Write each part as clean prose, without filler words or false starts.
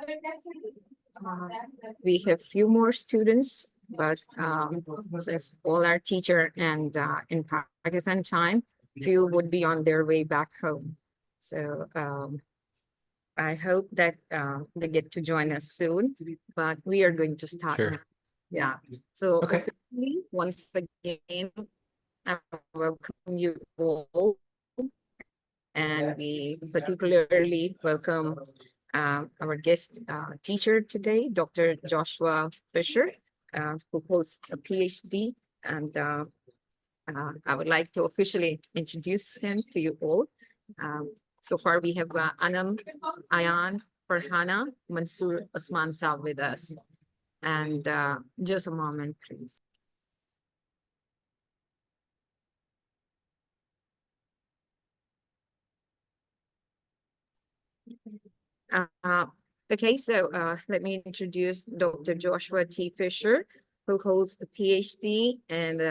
Uh, we have few more students, but since all our teacher and in Pakistan time, few would be on their way back home. So I hope that they get to join us soon, but we are going to start Sure. now. Yeah. So Okay. officially, once again, I welcome you all, and we particularly welcome our guest teacher today, Dr. Joshua Fisher, who holds a PhD. And I would like to officially introduce him to you all. So far, we have Anam, Ayan, Farhana, Mansoor, Osman Saab with us. And just a moment, please. Uh, okay, so let me introduce Dr. Joshua T. Fisher, who holds a PhD, and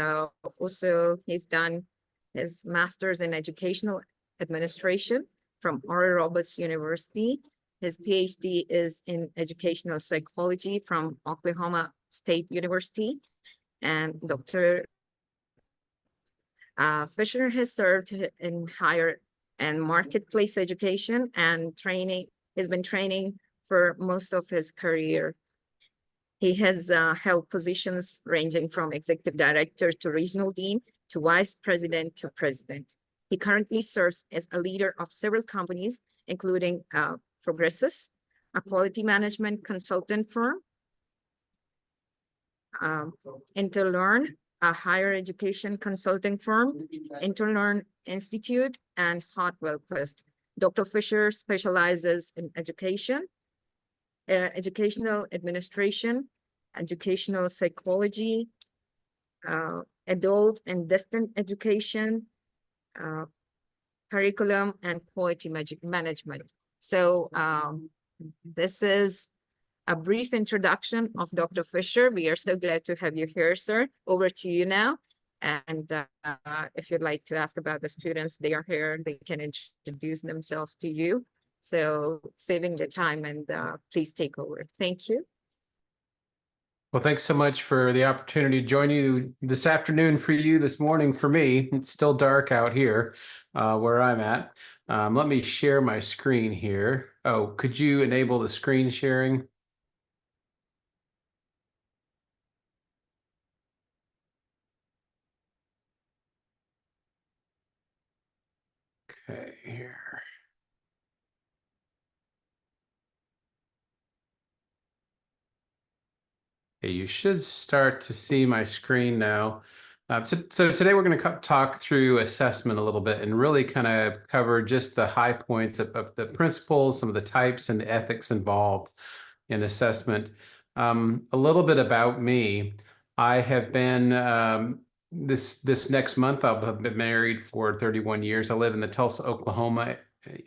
also he's done his master's in educational administration from Oral Roberts University. His PhD is in educational psychology from Oklahoma State University. And Dr. Fisher has served in higher and marketplace education and training. He's been training for most of his career. He has held positions ranging from executive director to regional dean to vice president to president. He currently serves as a leader of several companies, including Progressus, a quality management consultant firm, Interlearn, a higher education consulting firm, Interlearn Institute, and Hartwell Quest. Dr. Fisher specializes in education, educational administration, educational psychology, adult and distant education, curriculum, and quality management. So this is a brief introduction of Dr. Fisher. We are so glad to have you here, sir. Over to you now. And if you'd like to ask about the students, they are here. They can introduce themselves to you. So saving the time, and please take over. Thank you. Well, thanks so much for the opportunity to join you this afternoon for you, this morning for me. It's still dark out here where I'm at. Let me share my screen here. Oh, could you enable the screen sharing? Okay, here. Okay, you should start to see my screen now. So today we're going to talk through assessment a little bit and really kind of cover just the high points of the principles, some of the types and the ethics involved in assessment. A little bit about me. I have been this next month, I'll have been married for 31 years. I live in the Tulsa, Oklahoma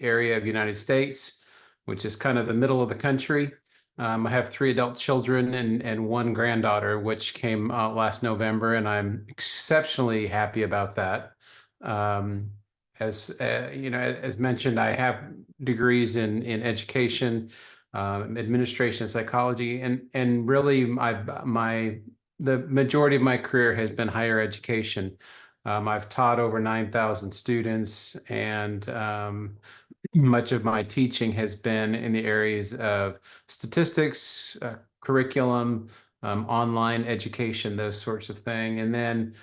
area of the United States, which is kind of the middle of the country. I have 3 adult children and 1 granddaughter, which came last November, and I'm exceptionally happy about that. As you know, as mentioned, I have degrees in education, administration, psychology, and really the majority of my career has been higher education. I've taught over 9,000 students, and much of my teaching has been in the areas of statistics, curriculum, online education, those sorts of things. And then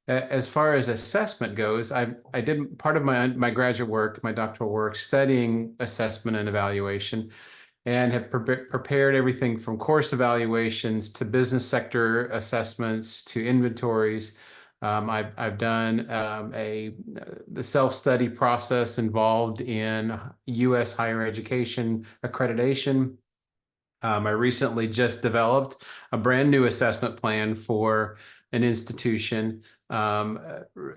as far as assessment goes, I did part of my graduate work, my doctoral work, studying assessment and evaluation, and have prepared everything from course evaluations to business sector assessments to inventories. I've done the self-study process involved in U.S. higher education accreditation. I recently just developed a brand new assessment plan for an institution,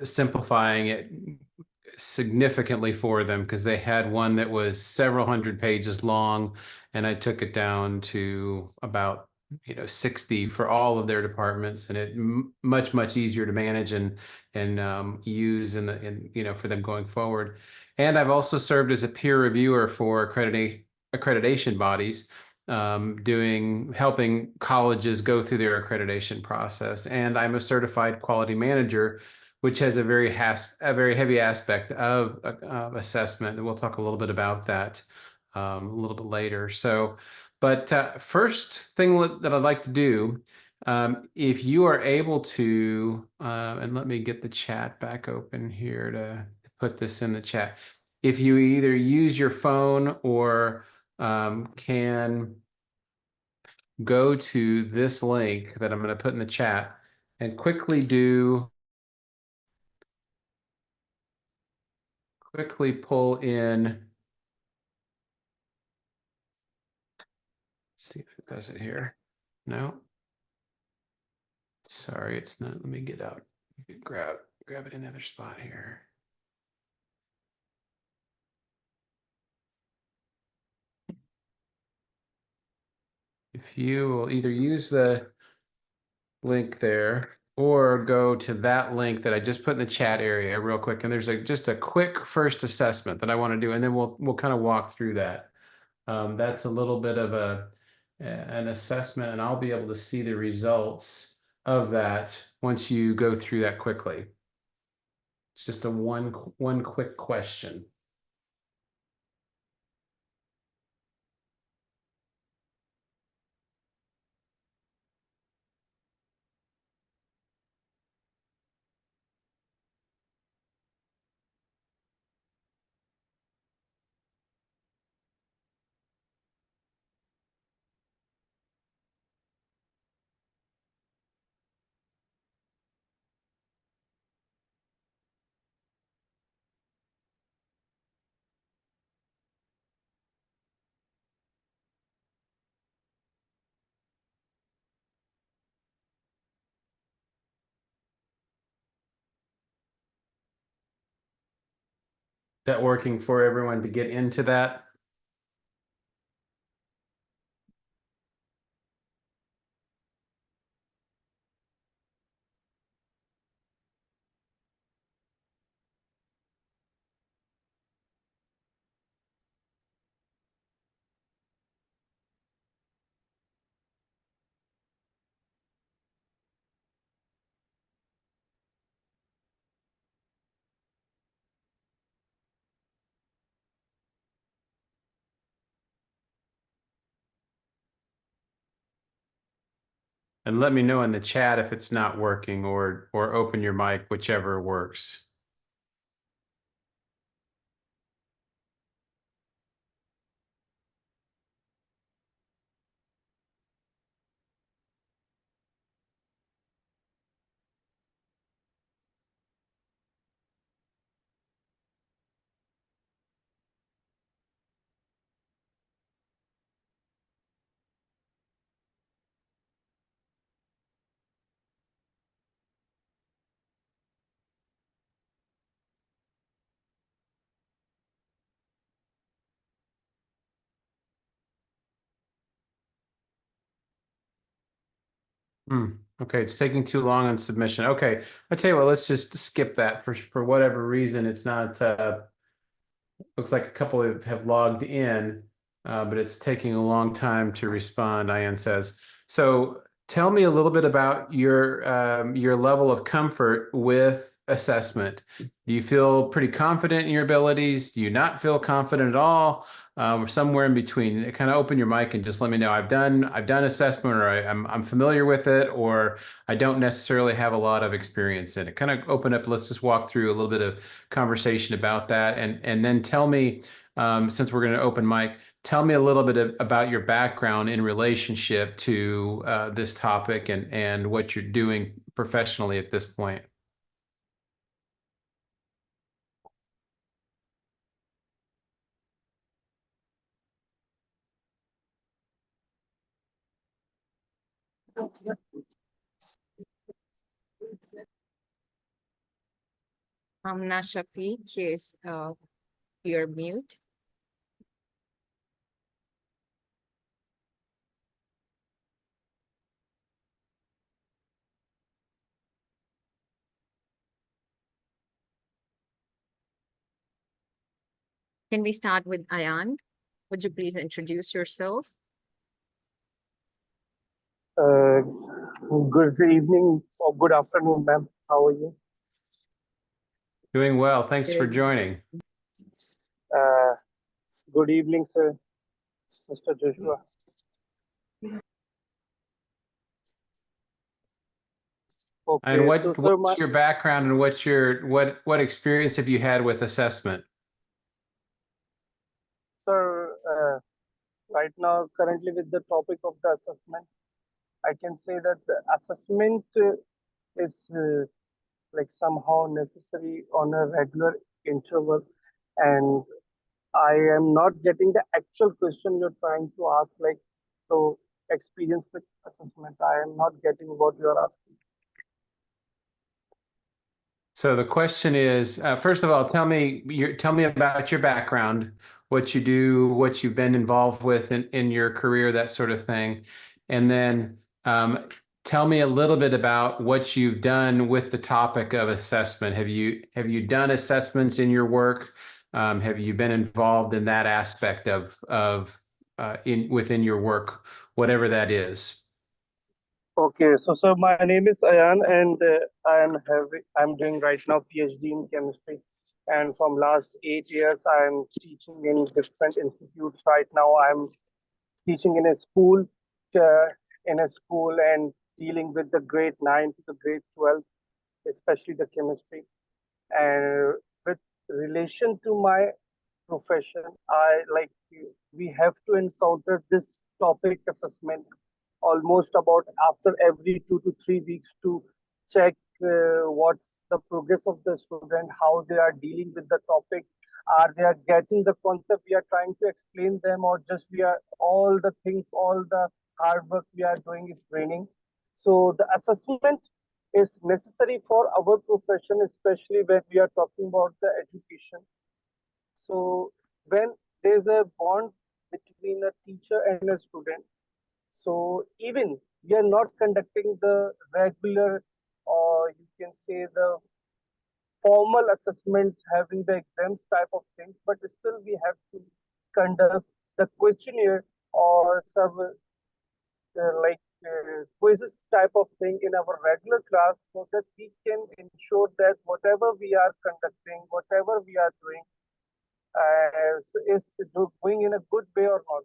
simplifying it significantly for them because they had one that was several hundred pages long, and I took it down to about 60 for all of their departments, and it much easier to manage and use for them going forward. And I've also served as a peer reviewer for accreditation bodies. helping colleges go through their accreditation process. And I'm a certified quality manager, which has a very heavy aspect of assessment. And we'll talk a little bit about that a little bit later. So, but first thing that I'd like to do, if you are able to, and let me get the chat back open here to put this in the chat. If you either use your phone or can go to this link that I'm going to put in the chat and quickly pull in. See if it does it here. No. Sorry, it's not. Let me get out. Grab it another spot here. If you will either use the link there or go to that link that I just put in the chat area real quick. And there's just a quick first assessment that I want to do, and then we'll kind of walk through that. That's a little bit of an assessment, and I'll be able to see the results of that once you go through that quickly. It's just a one quick question. Is that working for everyone to get into that? And let me know in the chat if it's not working, or open your mic, whichever works. Okay, it's taking too long on submission. Okay, I tell you what, let's just skip that for whatever reason. It's not looks like a couple have logged in, but it's taking a long time to respond, Ian says. So tell me a little bit about your level of comfort with assessment. Do you feel pretty confident in your abilities? Do you not feel confident at all? Or somewhere in between? Kind of open your mic and just let me know. I've done assessment, or I'm familiar with it, or I don't necessarily have a lot of experience in it. Kind of open up. Let's just walk through a little bit of conversation about that, and then tell me, since we're going to open mic, tell me a little bit about your background in relationship to this topic and what you're doing professionally at this point. Shafiq is you're mute. Can we start with Ayan? Would you please introduce yourself? Uh, Good evening or good afternoon, ma'am. How are you? Doing well. Thanks for Good. joining. Uh, Good evening, sir, Mr. Joshua. And Okay, so sir, what's your background and what experience have you had with assessment? sir, right now, currently with the topic of the assessment, I can say that the assessment is like somehow necessary on a regular interval, and I am not getting the actual question you're trying to ask, like, so experience with assessment. I am not getting what you're asking. So the question is, first of all, tell me about your background, what you do, what you've been involved with in your career, that sort of thing. And then tell me a little bit about what you've done with the topic of assessment. Have you done assessments in your work? Have you been involved in that aspect of in within your work, whatever that is? Okay, so sir, my name is Ayan, and I'm doing right now PhD in chemistry, and from last 8 years I'm teaching in different institutes. Right now I'm teaching uh, in a school and dealing with the grade 9 to the grade 12, especially the chemistry. And with relation to my profession, I like we have to encounter this topic assessment almost about after every 2 to 3 weeks to check what's the progress of the student, how they are dealing with the topic, are they are getting the concept we are trying to explain them, or just we are all the things, all the hard work we are doing is training. So the assessment is necessary for our profession, especially when we are talking about the education. So when there's a bond between a teacher and a student, so even we are not conducting the regular, or you can say the formal assessments, having the exams type of things, but still we have to conduct the questionnaire or some quizzes type of thing in our regular class, so that we can ensure that whatever we are conducting, whatever we are doing, is going in a good way or not.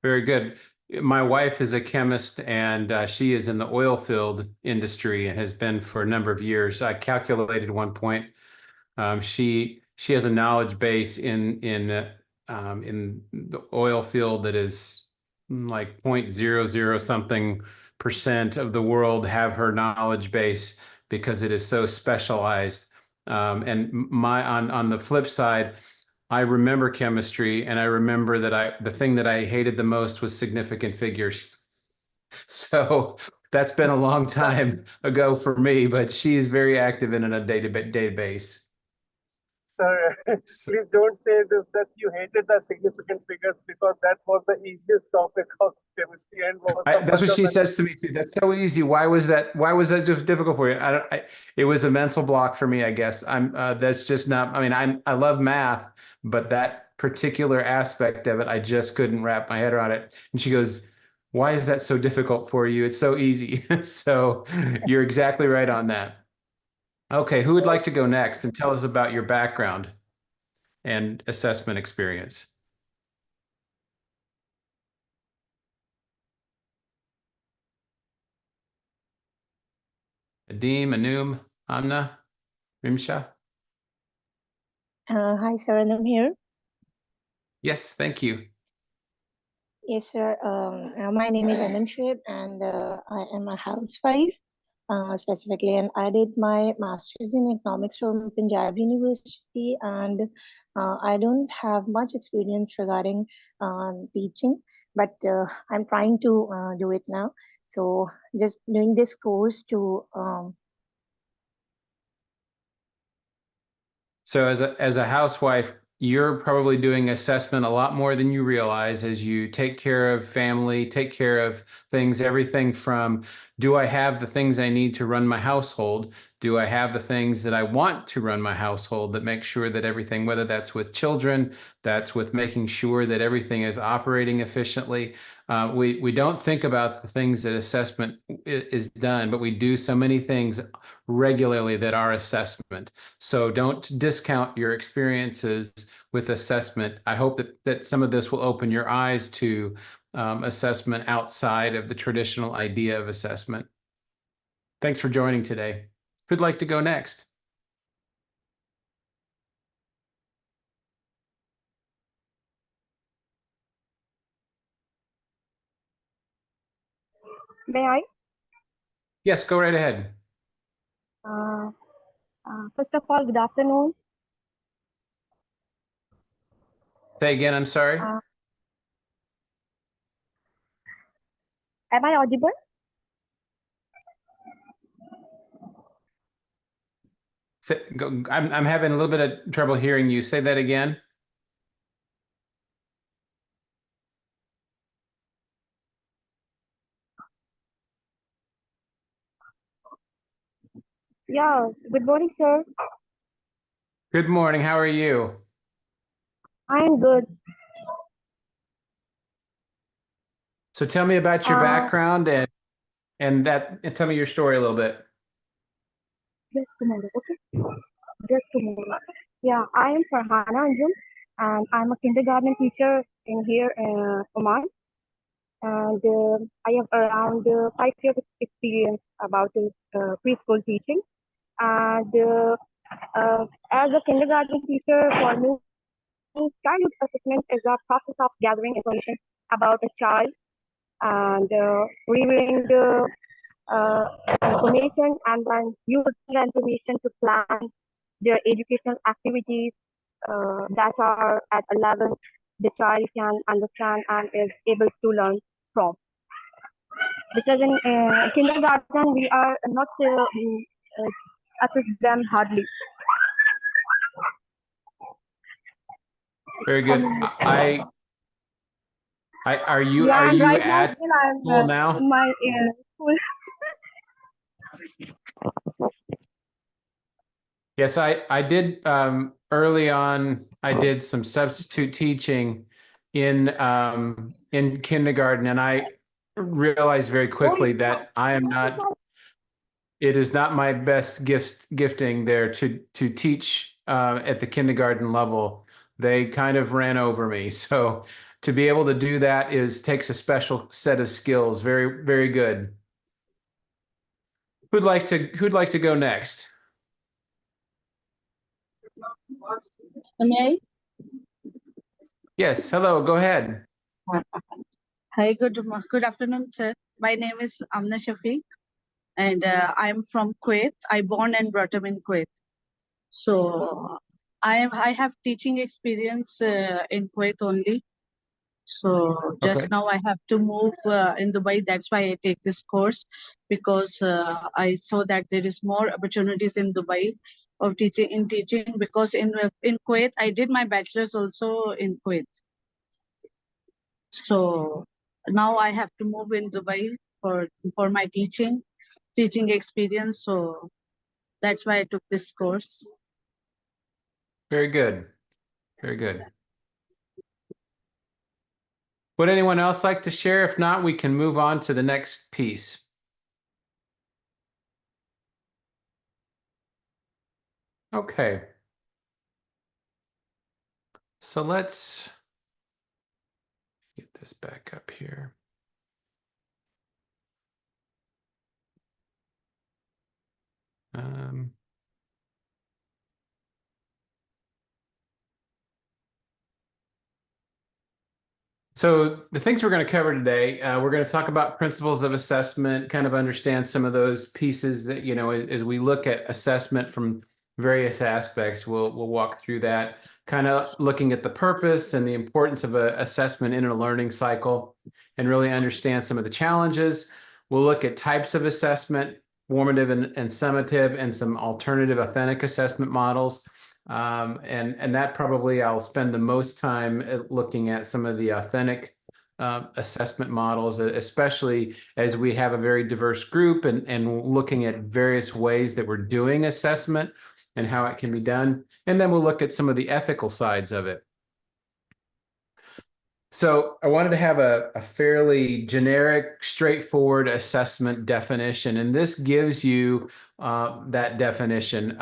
Very good. My wife is a chemist and she is in the oil field industry and has been for a number of years. I calculated at one point she has a knowledge base in the oil field that is like 0.00 something percent of the world have her knowledge base because it is so specialized. And my on the flip side, I remember chemistry, and I remember that the thing that I hated the most was significant figures. So that's been a long time ago for me, but she's very active in a database. Sir, So please don't say this that you hated the significant figures, because that was the easiest topic of chemistry and was the that's what she fundamental. says to me too. That's so easy. Why was that just difficult for you? I don't, it was a mental block for me, I guess. That's just not, I mean, I love math, but that particular aspect of it, I just couldn't wrap my head around it. And she goes, why is that so difficult for you? It's so easy. So you're exactly right on that. Okay, who would like to go next and tell us about your background and assessment experience? Adim, Anum, Amna, Rimsha? Hi, sir, and I'm here. Yes, thank you. Yes, sir. My name is Anand Shib, and I am a housewife specifically, and I did my master's in economics from Punjab University, and I don't have much experience regarding teaching, but I'm trying to do it now. So, just doing this course to So as a housewife, you're probably doing assessment a lot more than you realize as you take care of family, take care of things, everything from Do I have the things I need to run my household? Do I have the things that I want to run my household that make sure that everything, whether that's with children, that's with making sure that everything is operating efficiently. We don't think about the things that assessment is done, but we do so many things regularly that are assessment. So don't discount your experiences with assessment. I hope that some of this will open your eyes to assessment outside of the traditional idea of assessment. Thanks for joining today. Who'd like to go next? May I? Yes, go right ahead. First of all, good afternoon. Say again, I'm sorry. Am I audible? I'm having a little bit of trouble hearing you. Say that again. Yeah, good morning, sir. Good morning. How are you? I am good. So tell me about your Uh, background and tell me your story a little bit. Just a moment, okay? Just a moment. Yeah, I am Farhana Anjum, and I'm a kindergarten teacher in here in Oman. And I have around 5 years of experience about preschool teaching. And as a kindergarten teacher, for me, childhood assessment is a process of gathering information about a child and reviewing the information and then using the information to plan their educational activities that are at a level the child can understand and is able to learn from. Because in kindergarten, we are not assess them hardly. Very good. Are you Yeah, and right now at still I'm school now? in my school. Yes, I did early on. I did some substitute teaching in kindergarten, and I realized very quickly that I am not. It is not my best gifting there to teach at the kindergarten level. They kind of ran over me. So to be able to do that takes a special set of skills. Very, very good. Who'd like to go next? May Yes, hello, go ahead. I? Hi, good afternoon, sir. My name is Amna Shafiq, and I'm from Kuwait. I born and brought up in Kuwait. So I have teaching experience in Kuwait only. So just Okay. now I have to move in Dubai. That's why I take this course, because I saw that there is more opportunities in Dubai of teaching. Because in Kuwait I did my bachelor's also in Kuwait. So now I have to move in Dubai for my teaching experience. So that's why I took this course. Very good. Very good. Would anyone else like to share? If not, we can move on to the next piece. Okay. So let's get this back up here. So the things we're going to cover today, we're going to talk about principles of assessment, kind of understand some of those pieces that, as we look at assessment from various aspects, we'll walk through that, kind of looking at the purpose and the importance of an assessment in a learning cycle and really understand some of the challenges. We'll look at types of assessment, formative and summative, and some alternative authentic assessment models. And that probably I'll spend the most time looking at some of the authentic assessment models, especially as we have a very diverse group and looking at various ways that we're doing assessment and how it can be done. And then we'll look at some of the ethical sides of it. So I wanted to have a fairly generic, straightforward assessment definition, and this gives you that definition.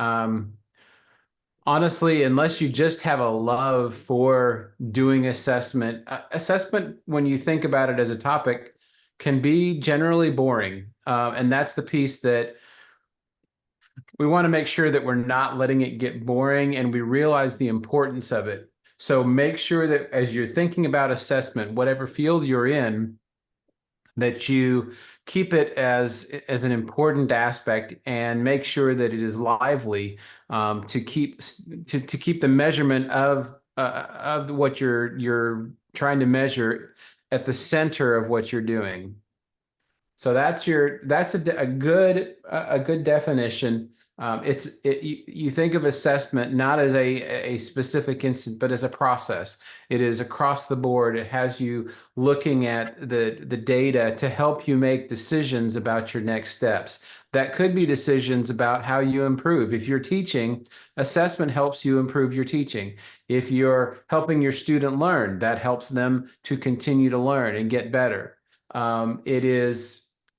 Honestly, unless you just have a love for doing assessment, assessment, when you think about it as a topic, can be generally boring. And that's the piece that we want to make sure that we're not letting it get boring and we realize the importance of it. So make sure that as you're thinking about assessment, whatever field you're in, that you keep it as an important aspect and make sure that it is lively, to keep the measurement of what you're trying to measure at the center of what you're doing. So that's a good definition. You think of assessment not as a specific instance, but as a process. It is across the board. It has you looking at the data to help you make decisions about your next steps. That could be decisions about how you improve. If you're teaching, assessment helps you improve your teaching. If you're helping your student learn, that helps them to continue to learn and get better.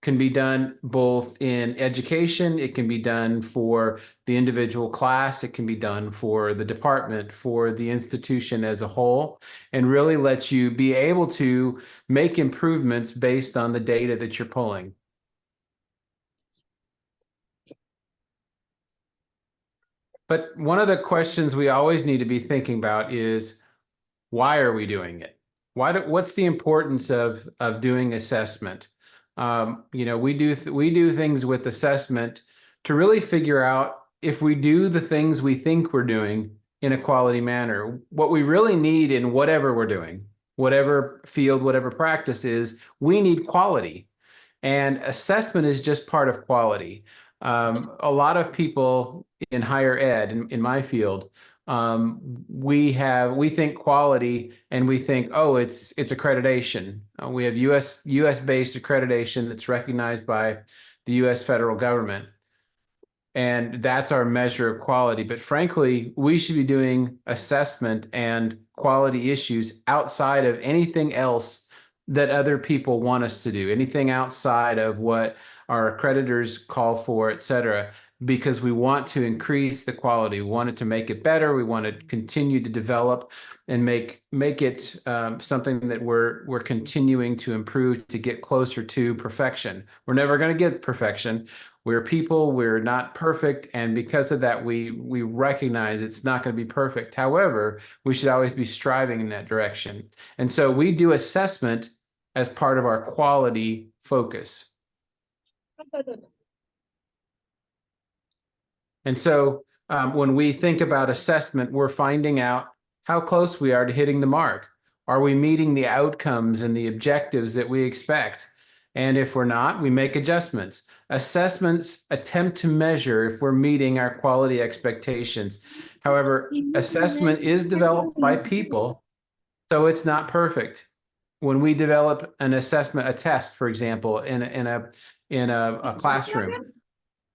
Can be done both in education, it can be done for the individual class, it can be done for the department, for the institution as a whole, and really lets you be able to make improvements based on the data that you're pulling. But one of the questions we always need to be thinking about is, why are we doing it? What's the importance of doing assessment? We do things with assessment to really figure out if we do the things we think we're doing in a quality manner. What we really need in whatever we're doing, whatever field, whatever practice is, we need quality. And assessment is just part of quality. A lot of people in higher ed, in my field, we think quality and we think, oh, it's accreditation. We have US based accreditation that's recognized by the US federal government. And that's our measure of quality. But frankly, we should be doing assessment and quality issues outside of anything else that other people want us to do, anything outside of what our accreditors call for, et cetera, because we want to increase the quality. We want it to make it better. We want to continue to develop and make it something that we're continuing to improve to get closer to perfection. We're never going to get perfection. We're people, we're not perfect, and because of that, we recognize it's not going to be perfect. However, we should always be striving in that direction. And so we do assessment as part of our quality focus. And so when we think about assessment, we're finding out how close we are to hitting the mark. Are we meeting the outcomes and the objectives that we expect? And if we're not, we make adjustments. Assessments attempt to measure if we're meeting our quality expectations. However, assessment is developed by people, so it's not perfect. When we develop an assessment, a test, for example, in a classroom,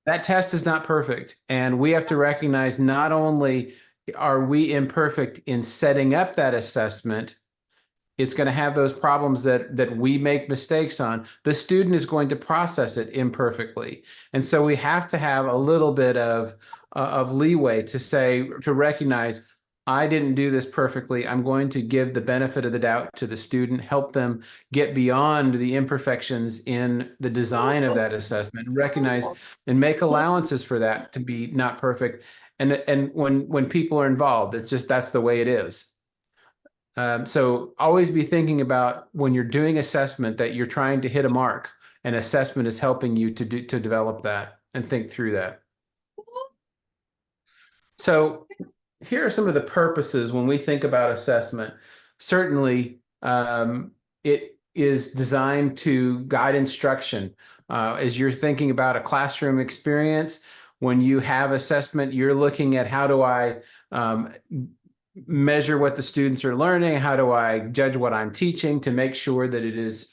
that test is not perfect. And we have to recognize not only are we imperfect in setting up that assessment, it's going to have those problems that we make mistakes on. The student is going to process it imperfectly. And so we have to have a little bit of leeway to recognize, I didn't do this perfectly. I'm going to give the benefit of the doubt to the student, help them get beyond the imperfections in the design of that assessment, recognize and make allowances for that to be not perfect. And when people are involved, that's the way it is. So always be thinking about when you're doing assessment that you're trying to hit a mark, and assessment is helping you to develop that and think through that. So here are some of the purposes when we think about assessment. Certainly, it is designed to guide instruction. As you're thinking about a classroom experience, when you have assessment, you're looking at how do I measure what the students are learning? How do I judge what I'm teaching to make sure that it is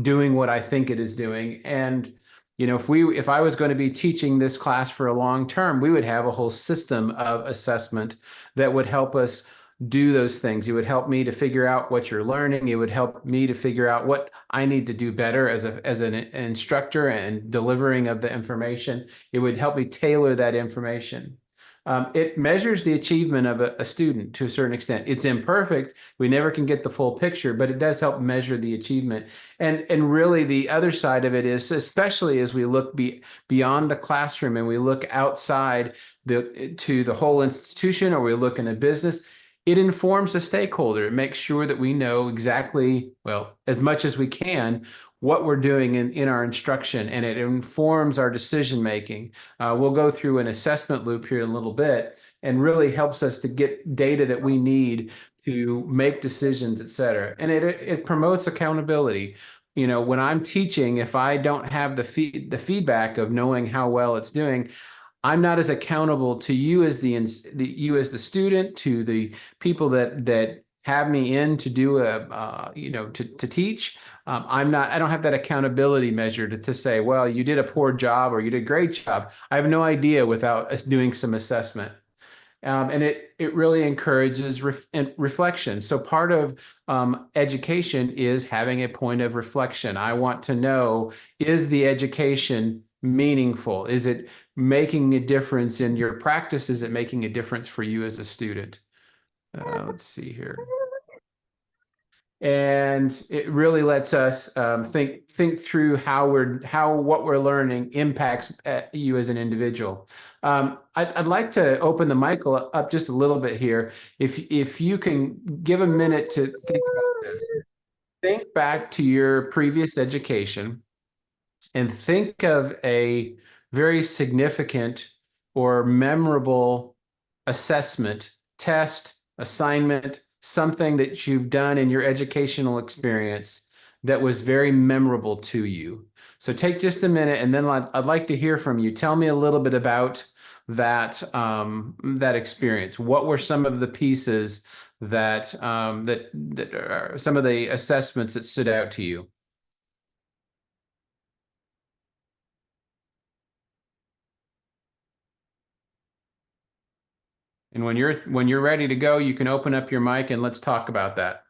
doing what I think it is doing? And if I was going to be teaching this class for a long term, we would have a whole system of assessment that would help us do those things. It would help me to figure out what you're learning. It would help me to figure out what I need to do better as an instructor and delivering of the information. It would help me tailor that information. It measures the achievement of a student to a certain extent. It's imperfect. We never can get the full picture, but it does help measure the achievement. And really the other side of it is, especially as we look beyond the classroom and we look outside to the whole institution, or we look in a business, it informs the stakeholder. It makes sure that we know exactly, well, as much as we can, what we're doing in our instruction, and it informs our decision making. We'll go through an assessment loop here in a little bit, and really helps us to get data that we need to make decisions, et cetera. And it promotes accountability. When I'm teaching, if I don't have the feedback of knowing how well it's doing, I'm not as accountable to you as you as the student, to the people that have me in to do to teach. I don't have that accountability measure to say, well, you did a poor job or you did a great job. I have no idea without us doing some assessment. And it really encourages reflection. So part of education is having a point of reflection. I want to know, is the education meaningful? Is it making a difference in your practice? Is it making a difference for you as a student? Let's see here. And it really lets us think through how what we're learning impacts you as an individual. I'd like to open the mic up just a little bit here. If you can give a minute to think about this, think back to your previous education and think of a very significant or memorable assessment, test, assignment, something that you've done in your educational experience that was very memorable to you. So take just a minute, and then I'd like to hear from you. Tell me a little bit about that experience. What were some of the pieces that are some of the assessments that stood out to you? And when you're ready to go, you can open up your mic and let's talk about that.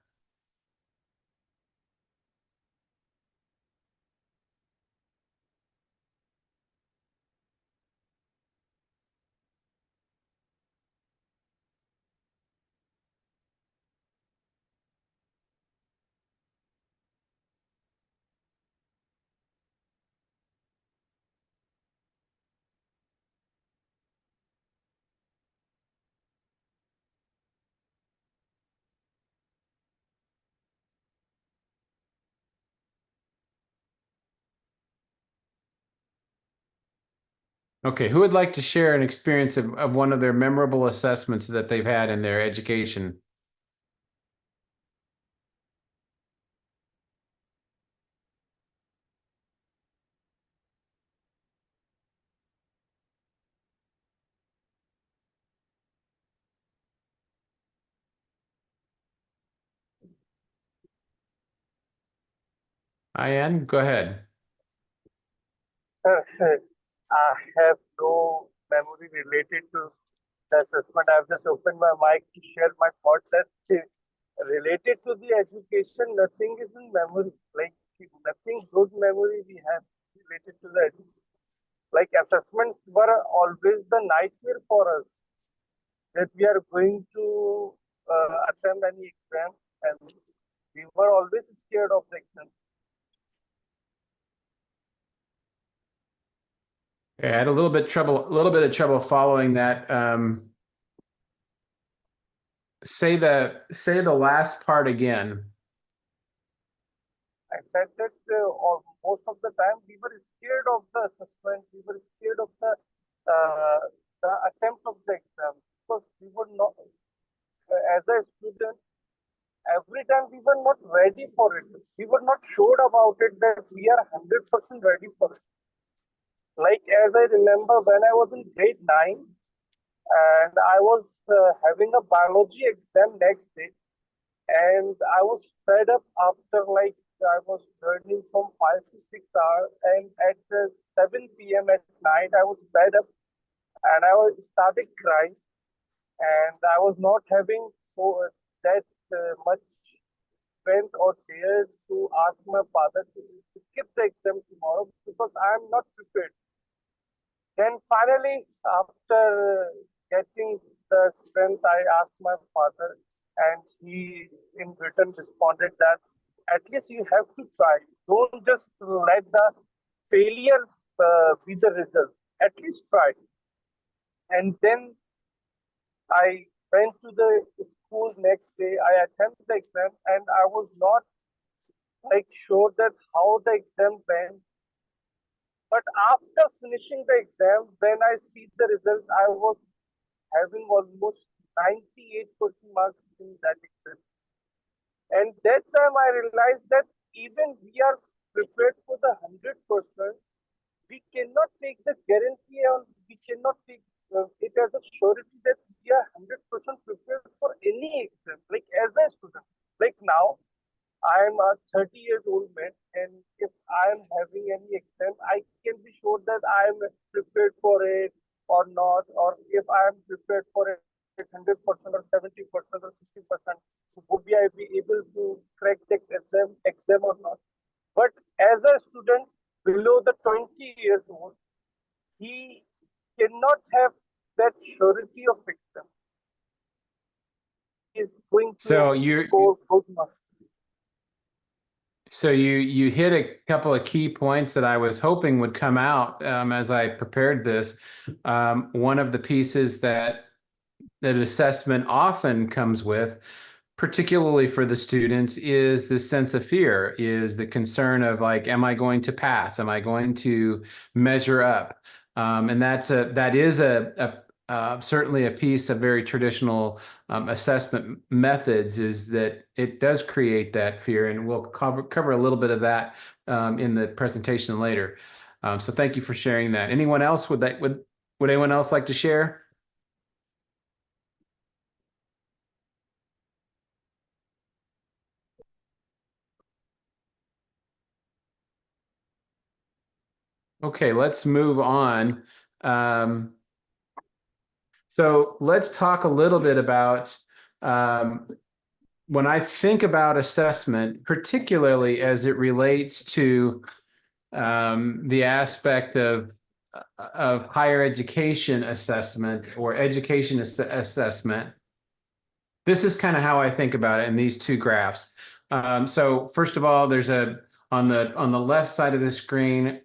Okay, who would like to share an experience of one of their memorable assessments that they've had in their education? Ian, go ahead. I have no memory related to the assessment. I've just opened my mic to share my thoughts that related to the education, nothing is in memory. Like nothing good memory we have related to the education. Like assessments were always the nightmare for us, that we are going to attempt any exam, and we were always scared of the exam. Okay, I had a little bit of trouble following that. Say the last part again. I said that most of the time we were scared of the assessment, we were scared of the attempt of the exam, because we were not, as a student, every time we were not ready for it. We were not sure about it that we are 100% ready for it. Like as I remember when I was in grade 9, and I was having a biology exam next day, and I was fed up after like I was learning from 5 to 6 hours, and at 7 p.m. at night I was fed up, and I was started crying, and I was not having that much strength or dare to ask my father to skip the exam tomorrow because I am not prepared. Then finally, after getting the strength, I asked my father, and he in return responded that at least you have to try. Don't just let the failure be the result. At least try. And then I went to the school next day. I attempted the exam, and I was not like sure that how the exam went. But after finishing the exam, when I see the results, I was having almost 98% marks in that exam. And that time I realized that even we are prepared for the 100%, we cannot take the guarantee or we cannot take it as a surety that we are 100% prepared for any exam. Like as a student, like now, I am a 30 years old man, and if I am having any exam, I can be sure that I am prepared for it or not, or if I am prepared for it 100% or 70% or 60%, would I be able to crack the exam or not? But as a student below the 20 years old, he cannot have that surety of exam. He is going to So you score good marks. So you hit a couple of key points that I was hoping would come out as I prepared this. One of the pieces that assessment often comes with, particularly for the students, is this sense of fear, is the concern of like, am I going to pass? Am I going to measure up? And that is certainly a piece of very traditional assessment methods, is that it does create that fear, and we'll cover a little bit of that in the presentation later. So thank you for sharing that. Anyone else would anyone else like to share? Okay, let's move on. So let's talk a little bit about when I think about assessment, particularly as it relates to the aspect of higher education assessment or education assessment. This is kind of how I think about it in these two graphs. So first of all, there's on the left side of the screen,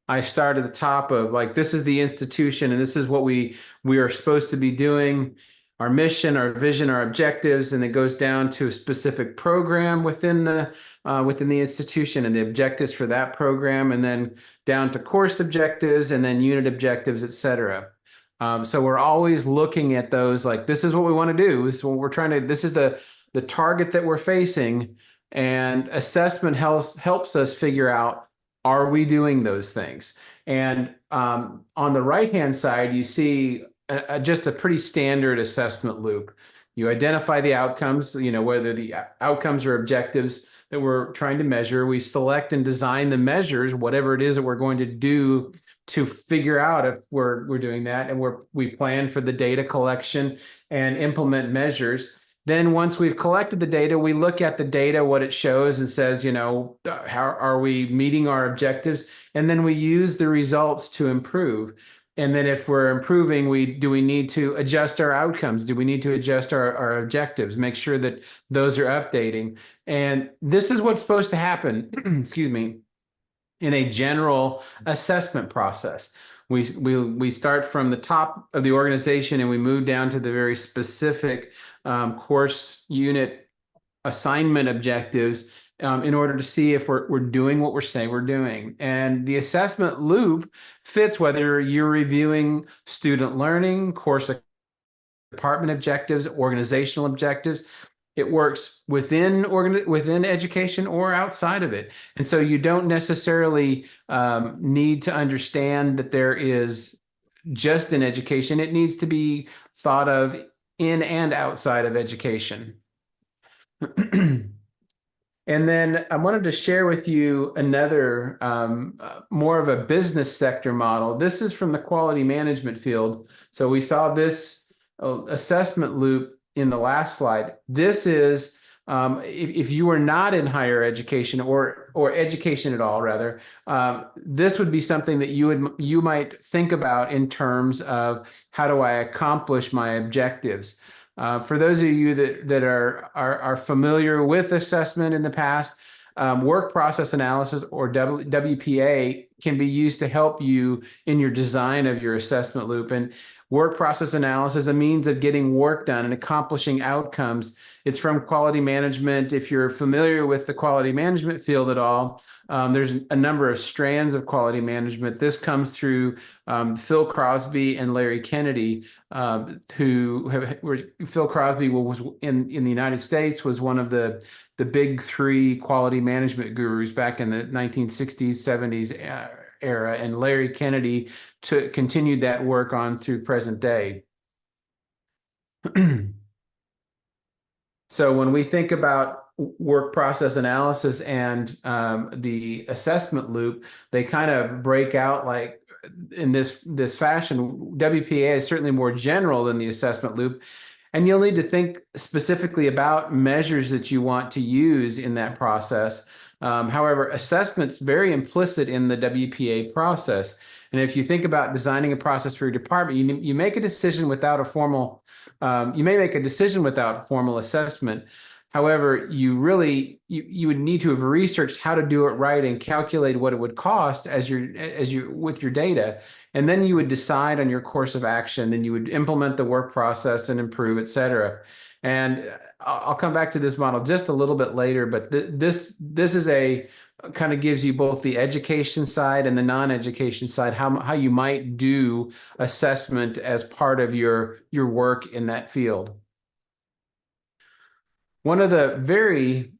I start at the top of like, this is the institution and this is what we are supposed to be doing, our mission, our vision, our objectives, and it goes down to a specific program within the institution and the objectives for that program, and then down to course objectives and then unit objectives, et cetera. So we're always looking at those like, this is what we want to do. This is what we're trying to, this is the target that we're facing, and assessment helps us figure out, are we doing those things? And on the right-hand side, you see just a pretty standard assessment loop. You identify the outcomes, whether the outcomes or objectives that we're trying to measure. We select and design the measures, whatever it is that we're going to do to figure out if we're doing that. And we plan for the data collection and implement measures. Then once we've collected the data, we look at the data, what it shows, and says, how are we meeting our objectives? And then we use the results to improve. And then if we're improving, do we need to adjust our outcomes? Do we need to adjust our objectives? Make sure that those are updating. And this is what's supposed to happen, excuse me, in a general assessment process. We start from the top of the organization and we move down to the very specific course unit assignment objectives in order to see if we're doing what we're saying we're doing. And the assessment loop fits whether you're reviewing student learning, course department objectives, organizational objectives. It works within education or outside of it. And so you don't necessarily need to understand that there is just in education. It needs to be thought of in and outside of education. And then I wanted to share with you another more of a business sector model. This is from the quality management field. So we saw this assessment loop in the last slide. This is if you were not in higher education or education at all, rather, this would be something that you might think about in terms of how do I accomplish my objectives. For those of you that are familiar with assessment in the past, work process analysis, or WPA, can be used to help you in your design of your assessment loop. And work process analysis is a means of getting work done and accomplishing outcomes. It's from quality management. If you're familiar with the quality management field at all, there's a number of strands of quality management. This comes through Phil Crosby and Larry Kennedy, Phil Crosby was in the United States, was one of the big three quality management gurus back in the 1960s, 70s era, and Larry Kennedy continued that work on through present day. So when we think about work process analysis and the assessment loop, they kind of break out like in this fashion. WPA is certainly more general than the assessment loop, and you'll need to think specifically about measures that you want to use in that process. However, assessment's very implicit in the WPA process. And if you think about designing a process for your department, you make a decision without a formal, you may make a decision without formal assessment. However, you would need to have researched how to do it right and calculate what it would cost as you with your data. And then you would decide on your course of action, then you would implement the work process and improve, et cetera. And I'll come back to this model just a little bit later, but this is a kind of gives you both the education side and the non-education side, how you might do assessment as part of your work in that field. One of the very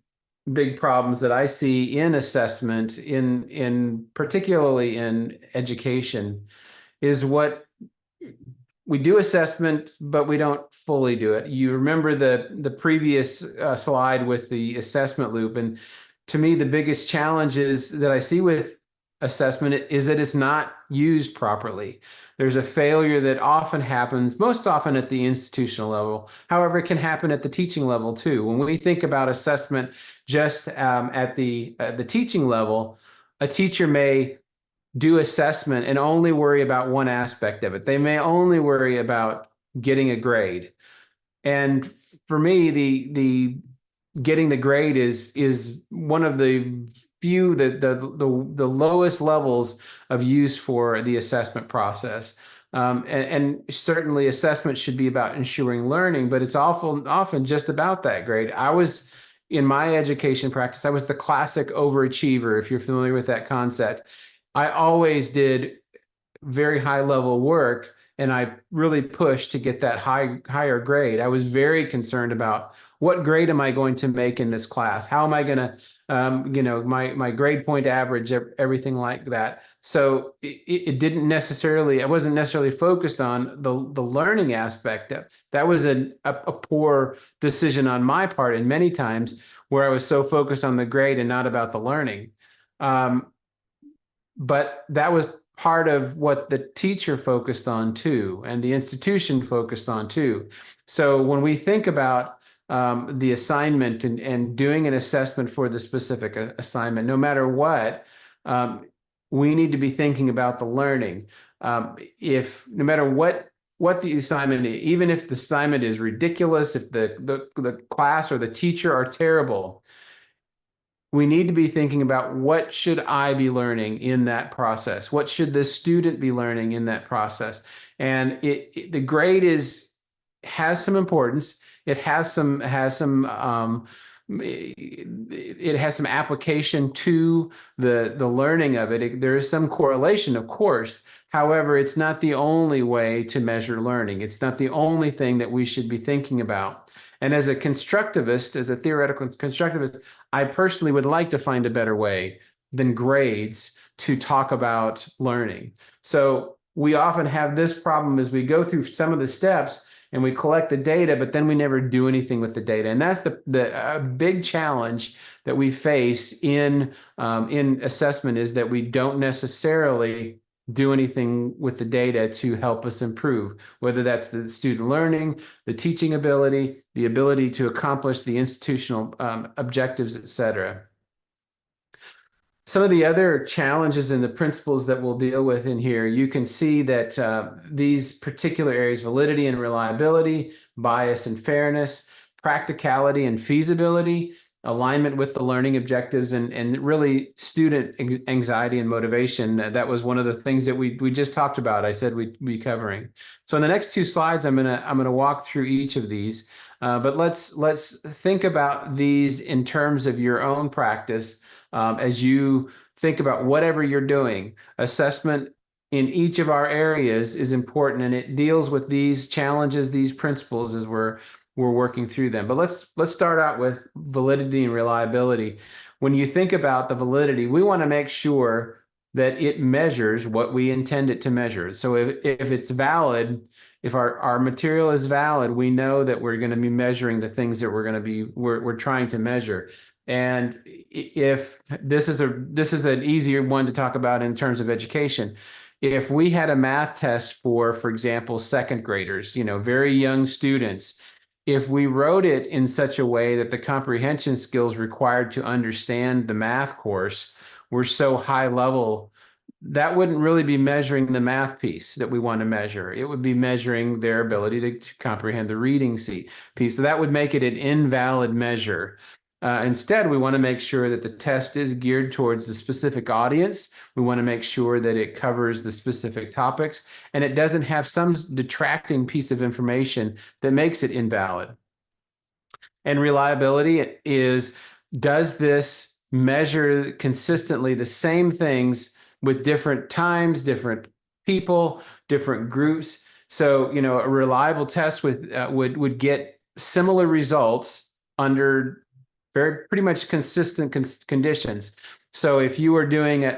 big problems that I see in assessment, in particularly in education, is what we do assessment, but we don't fully do it. You remember the previous slide with the assessment loop, and to me, the biggest challenges that I see with assessment is that it's not used properly. There's a failure that often happens, most often at the institutional level. However, it can happen at the teaching level too. When we think about assessment just at the teaching level, a teacher may do assessment and only worry about one aspect of it. They may only worry about getting a grade. And for me, the getting the grade is one of the few the lowest levels of use for the assessment process. And certainly assessment should be about ensuring learning, but it's often just about that grade. In my education practice, I was the classic overachiever, if you're familiar with that concept. I always did very high level work, and I really pushed to get that higher grade. I was very concerned about what grade am I going to make in this class? How am I going to, my grade point average, everything like that. So it didn't necessarily, I wasn't necessarily focused on the learning aspect. That was a poor decision on my part, and many times where I was so focused on the grade and not about the learning. But that was part of what the teacher focused on too, and the institution focused on too. So when we think about the assignment and doing an assessment for the specific assignment, no matter what, we need to be thinking about the learning. No matter what the assignment is, even if the assignment is ridiculous, if the class or the teacher are terrible, we need to be thinking about what should I be learning in that process? What should the student be learning in that process? And the grade has some importance. It has some application to the learning of it. There is some correlation, of course. However, it's not the only way to measure learning. It's not the only thing that we should be thinking about. And as a constructivist, as a theoretical constructivist, I personally would like to find a better way than grades to talk about learning. So we often have this problem as we go through some of the steps and we collect the data, but then we never do anything with the data. And that's the big challenge that we face in assessment, is that we don't necessarily do anything with the data to help us improve, whether that's the student learning, the teaching ability, the ability to accomplish the institutional objectives, et cetera. Some of the other challenges and the principles that we'll deal with in here, you can see that these particular areas, validity and reliability, bias and fairness, practicality and feasibility, alignment with the learning objectives, and really student anxiety and motivation. That was one of the things that we just talked about. I said we'd be covering. So in the next two slides, I'm gonna walk through each of these. But let's think about these in terms of your own practice. As you think about whatever you're doing, assessment in each of our areas is important, and it deals with these challenges, these principles, as we're working through them. But let's start out with validity and reliability. When you think about the validity, we want to make sure that it measures what we intend it to measure. So if it's valid, if our material is valid, we know that we're going to be measuring the things that we're trying to measure. And if this is an easier one to talk about in terms of education. If we had a math test for example, second graders, very young students, if we wrote it in such a way that the comprehension skills required to understand the math course were so high level, that wouldn't really be measuring the math piece that we want to measure. It would be measuring their ability to comprehend the reading piece. So that would make it an invalid measure. Instead, we want to make sure that the test is geared towards the specific audience. We want to make sure that it covers the specific topics, and it doesn't have some detracting piece of information that makes it invalid. And reliability is, does this measure consistently the same things with different times, different people, different groups? So, a reliable test would get similar results under pretty much consistent conditions. So if you were doing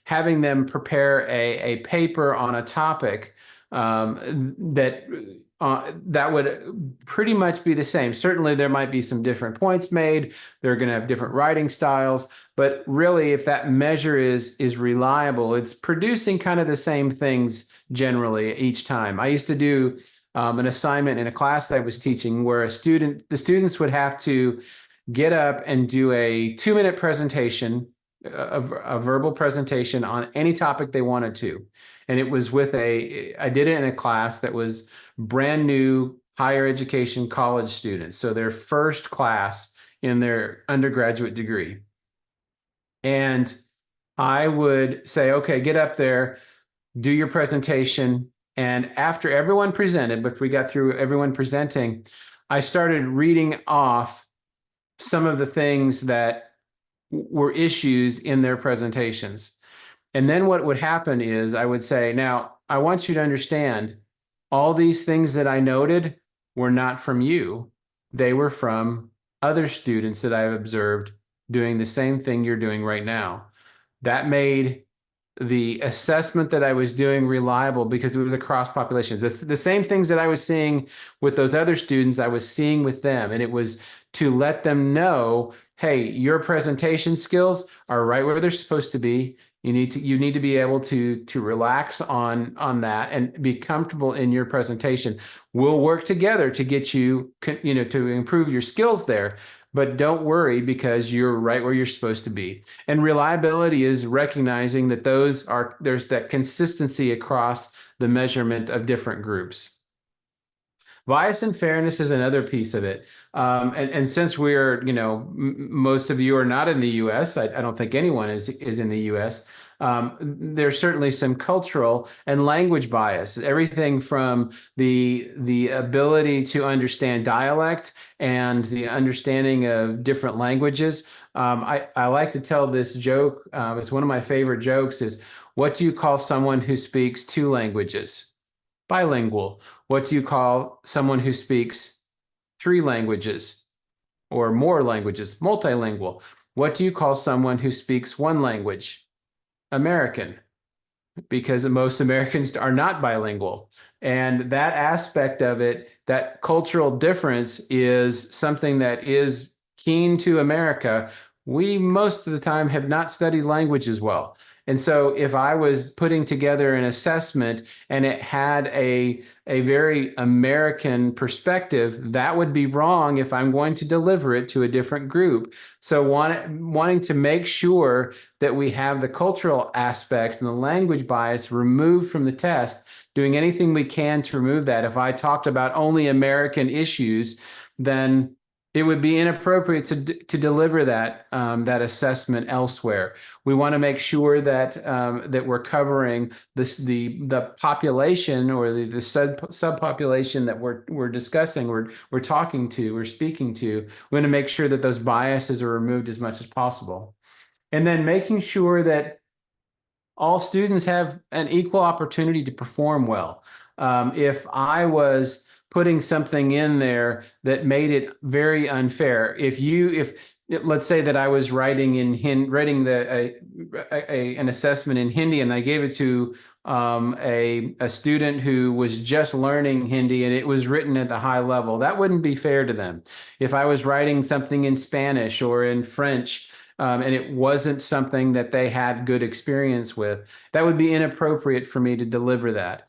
having them prepare a paper on a topic, that would pretty much be the same. Certainly there might be some different points made. They're going to have different writing styles, but really if that measure is reliable, it's producing kind of the same things generally each time. I used to do an assignment in a class that I was teaching where the students would have to get up and do a 2-minute presentation, a verbal presentation on any topic they wanted to. And it was I did it in a class that was brand new higher education college students. So their first class in their undergraduate degree. And I would say, okay, get up there, do your presentation. And after everyone presented, but we got through everyone presenting, I started reading off some of the things that were issues in their presentations. And then what would happen is I would say, now, I want you to understand all these things that I noted were not from you. They were from other students that I've observed doing the same thing you're doing right now. That made the assessment that I was doing reliable because it was across populations. The same things that I was seeing with those other students, I was seeing with them. And it was to let them know, hey, your presentation skills are right where they're supposed to be. You need to be able to relax on that and be comfortable in your presentation. We'll work together to get you, to improve your skills there. But don't worry because you're right where you're supposed to be. And reliability is recognizing that there's that consistency across the measurement of different groups. Bias and fairness is another piece of it. And since we're, most of you are not in the US, I don't think anyone is in the US. There's certainly some cultural and language bias, everything from the ability to understand dialect and the understanding of different languages. I like to tell this joke. It's one of my favorite jokes is, what do you call someone who speaks 2 languages? Bilingual. What do you call someone who speaks 3 languages or more languages? Multilingual. What do you call someone who speaks 1 language? American. because most Americans are not bilingual. And that aspect of it, that cultural difference, is something that is keen to America. We most of the time have not studied language as well. And so if I was putting together an assessment and it had a very American perspective, that would be wrong if I'm going to deliver it to a different group. So wanting to make sure that we have the cultural aspects and the language bias removed from the test, doing anything we can to remove that. If I talked about only American issues, then it would be inappropriate to deliver that that assessment elsewhere. We want to make sure that that we're covering the population, or the subpopulation that we're discussing, we're talking to, we're speaking to. We want to make sure that those biases are removed as much as possible. And then making sure that all students have an equal opportunity to perform well. If I was putting something in there that made it very unfair, let's say that I was writing an assessment in Hindi, and I gave it to a student who was just learning Hindi, and it was written at the high level, that wouldn't be fair to them. If I was writing something in Spanish or in French, and it wasn't something that they had good experience with, that would be inappropriate for me to deliver that.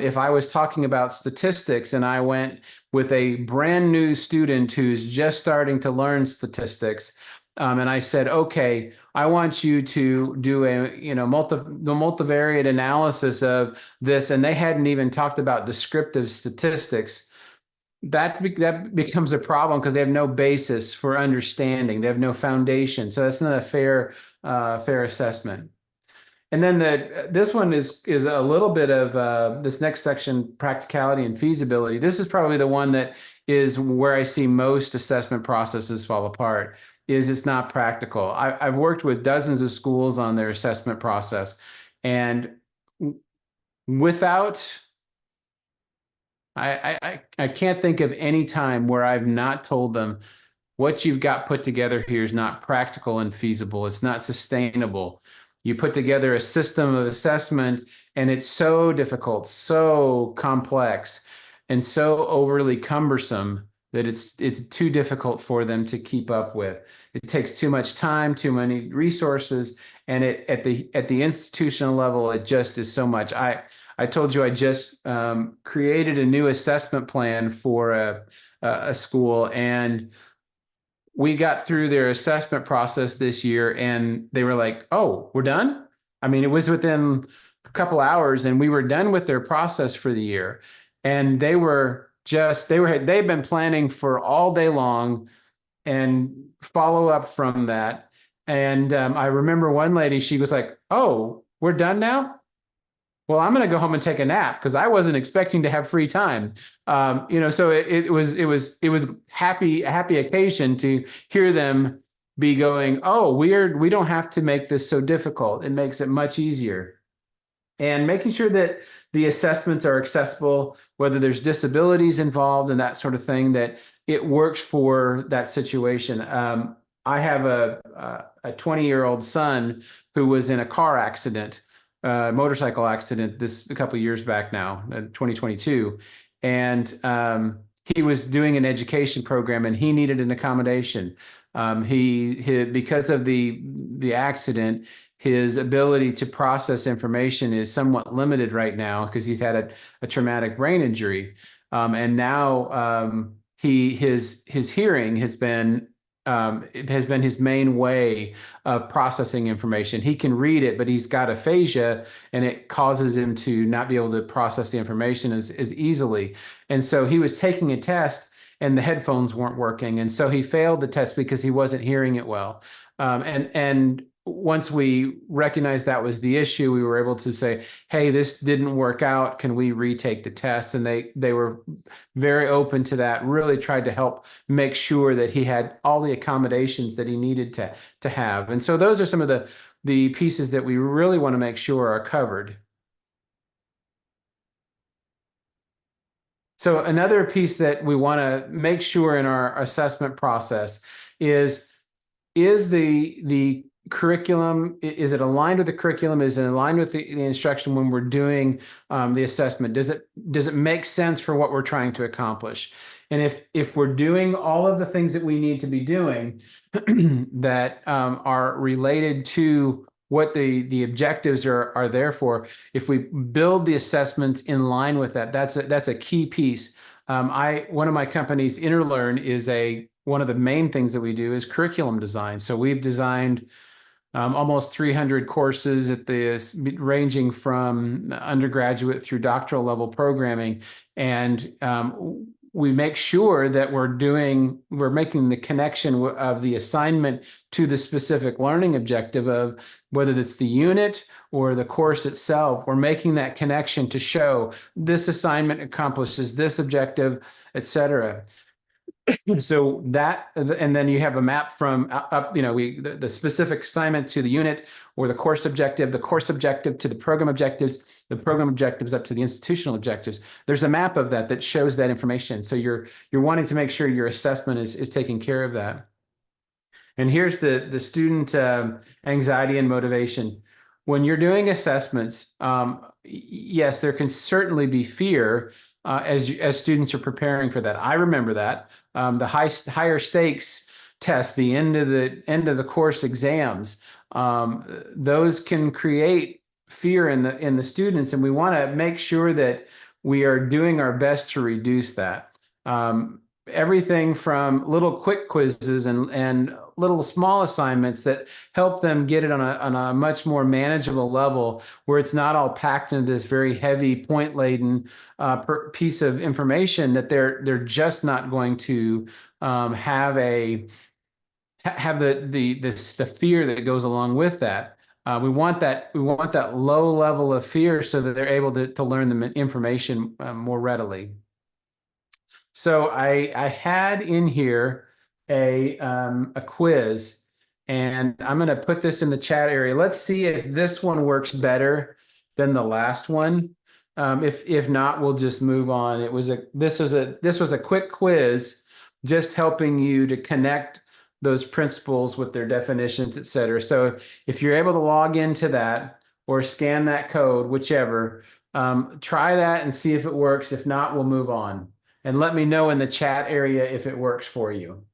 If I was talking about statistics and I went with a brand new student who's just starting to learn statistics, and I said, okay, I want you to do a multivariate analysis of this, and they hadn't even talked about descriptive statistics, that becomes a problem because they have no basis for understanding. They have no foundation. So that's not a fair assessment. And then this one is a little bit of this next section, practicality and feasibility. This is probably the one that is where I see most assessment processes fall apart, is it's not practical. I've worked with dozens of schools on their assessment process, and without I can't think of any time where I've not told them, what you've got put together here is not practical and feasible. It's not sustainable. You put together a system of assessment, and it's so difficult, so complex, and so overly cumbersome that it's too difficult for them to keep up with. It takes too much time, too many resources, and at the institutional level, it just is so much. I told you I just created a new assessment plan for a school, and we got through their assessment process this year, and they were like, "Oh, we're done?" I mean, it was within a couple hours, and we were done with their process for the year. And they've been planning for all day long and follow up from that. And I remember one lady, she was like, "Oh, we're done now? Well, I'm going to go home and take a nap because I wasn't expecting to have free time." So it was a happy occasion to hear them be going, "Oh, we don't have to make this so difficult. It makes it much easier." And making sure that the assessments are accessible, whether there's disabilities involved and that sort of thing, that it works for that situation. I have a 20-year-old son who was in a car accident, motorcycle accident, a couple of years back now, 2022. And he was doing an education program, and he needed an accommodation. Because of the accident, his ability to process information is somewhat limited right now because he's had a traumatic brain injury. And now his hearing has been his main way of processing information. He can read it, but he's got aphasia, and it causes him to not be able to process the information as easily. And so he was taking a test, and the headphones weren't working, and so he failed the test because he wasn't hearing it well. And once we recognized that was the issue, we were able to say, "Hey, this didn't work out. Can we retake the test?" And they were very open to that, really tried to help make sure that he had all the accommodations that he needed to have. And so those are some of the pieces that we really want to make sure are covered. So another piece that we want to make sure in our assessment process is the curriculum? Is it aligned with the curriculum? Is it aligned with the instruction when we're doing the assessment? Does it make sense for what we're trying to accomplish? And if we're doing all of the things that we need to be doing that are related to what the objectives are there for, if we build the assessments in line with that, that's a key piece. One of my companies, Interlearn, is one of the main things that we do is curriculum design. So we've designed almost 300 courses ranging from undergraduate through doctoral level programming, and we make sure that we're making the connection of the assignment to the specific learning objective of whether it's the unit or the course itself. We're making that connection to show this assignment accomplishes this objective, etc. So that, and then you have a map from up, the specific assignment to the unit or the course objective to the program objectives, the program objectives up to the institutional objectives. There's a map of that shows that information. So you're wanting to make sure your assessment is taking care of that. And here's the student anxiety and motivation. When you're doing assessments, yes, there can certainly be fear as students are preparing for that. I remember that. The higher stakes tests, the end of the course exams, those can create fear in the students, and we want to make sure that we are doing our best to reduce that. Everything from little quick quizzes and little small assignments that help them get it on a much more manageable level, where it's not all packed into this very heavy point laden piece of information that they're just not going to have the fear that goes along with that. We want that low level of fear so that they're able to learn the information more readily. So I had in here a quiz, and I'm going to put this in the chat area. Let's see if this one works better than the last one. If not, we'll just move on. This was a quick quiz, just helping you to connect those principles with their definitions, et cetera. So if you're able to log into that or scan that code, whichever, try that and see if it works. If not, we'll move on. And let me know in the chat area if it works for you.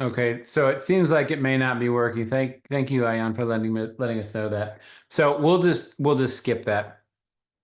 Okay, so it seems like it may not be working. Thank you, Ayan, for letting us know that. So we'll just skip that.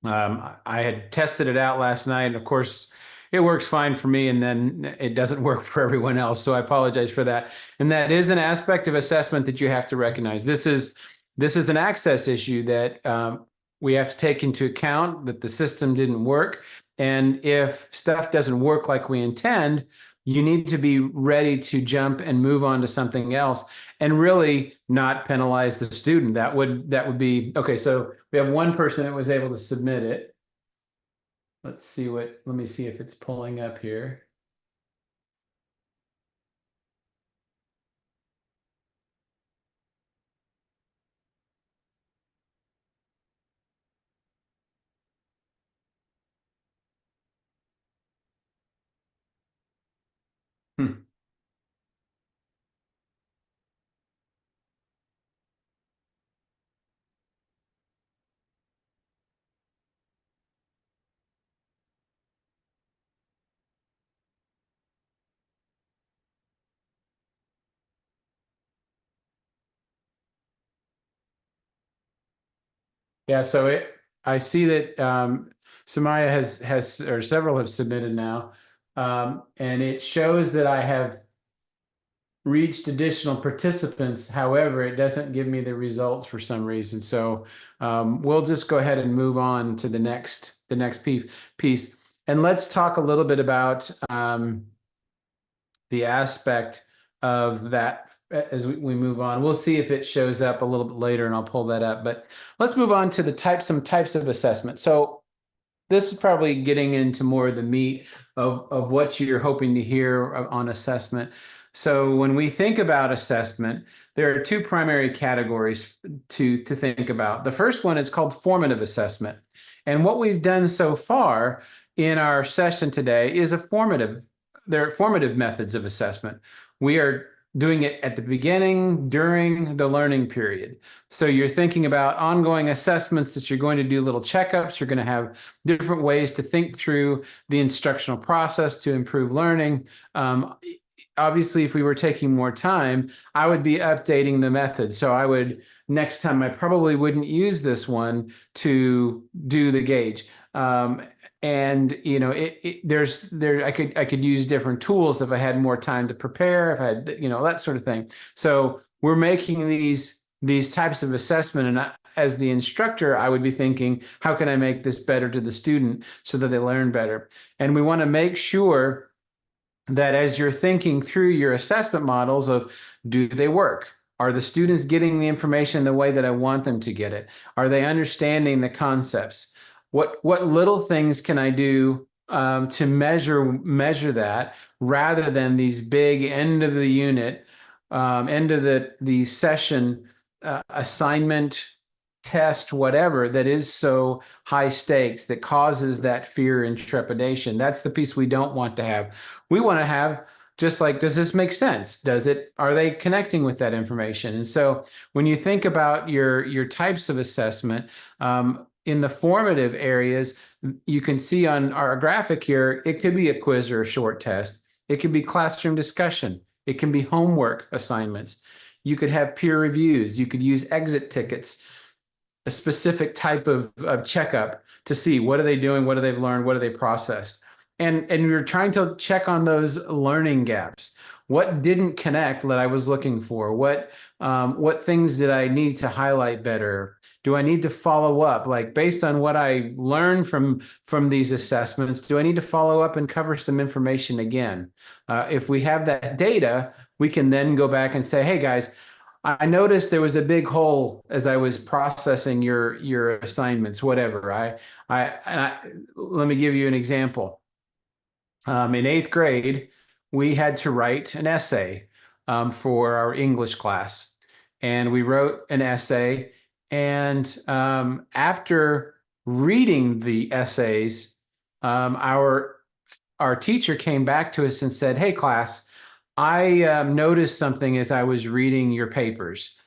I had tested it out last night, and of course, it works fine for me, and then it doesn't work for everyone else. So I apologize for that. And that is an aspect of assessment that you have to recognize. This is an access issue that we have to take into account, that the system didn't work. And if stuff doesn't work like we intend, you need to be ready to jump and move on to something else and really not penalize the student. That would be okay. So we have one person that was able to submit it. Let me see if it's pulling up here. Hmm. Yeah, so I see that Samaya has or several have submitted now, and it shows that I have reached additional participants. However, it doesn't give me the results for some reason. So we'll just go ahead and move on to the next piece, and let's talk a little bit about the aspect of that as we move on. We'll see if it shows up a little bit later, and I'll pull that up. But let's move on to some types of assessment. So this is probably getting into more of the meat of what you're hoping to hear on assessment. So when we think about assessment, there are two primary categories to think about. The first one is called formative assessment. And what we've done so far in our session today is there are formative methods of assessment. We are doing it at the beginning, during the learning period. So you're thinking about ongoing assessments that you're going to do little checkups. You're going to have different ways to think through the instructional process to improve learning. Obviously, if we were taking more time, I would be updating the method. So next time, I probably wouldn't use this one to do the gauge. And I could use different tools if I had more time to prepare, if I had that sort of thing. So we're making these types of assessment, and as the instructor, I would be thinking, how can I make this better to the student so that they learn better? And we want to make sure that as you're thinking through your assessment models of, do they work? Are the students getting the information the way that I want them to get it? Are they understanding the concepts? What little things can I do to measure that, rather than these big end of the unit, end of the session assignment, test, whatever, that is so high stakes that causes that fear and trepidation? That's the piece we don't want to have. We want to have just like, does this make sense? Are they connecting with that information? And so when you think about your types of assessment, in the formative areas, you can see on our graphic here, it could be a quiz or a short test. It could be classroom discussion. It can be homework assignments. You could have peer reviews. You could use exit tickets, a specific type of checkup to see what are they doing, what have they learned, what have they processed. And you're trying to check on those learning gaps. What didn't connect that I was looking for? What things did I need to highlight better? Do I need to follow up? Like, based on what I learned from these assessments, do I need to follow up and cover some information again? If we have that data, we can then go back and say, hey guys, I noticed there was a big hole as I was processing your assignments, whatever. Let me give you an example. In 8th grade, we had to write an essay for our English class. And we wrote an essay. And after reading the essays, our teacher came back to us and said, hey, class, I noticed something as I was reading your papers.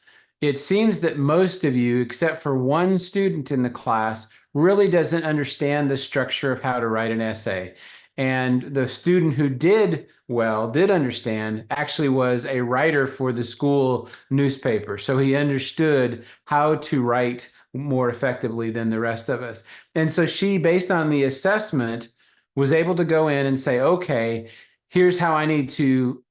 It seems that most of you, except for one student in the class, really doesn't understand the structure of how to write an essay. And the student who did understand, actually was a writer for the school newspaper. So he understood how to write more effectively than the rest of us. And so she, based on the assessment, was able to go in and say, okay, here's how I need to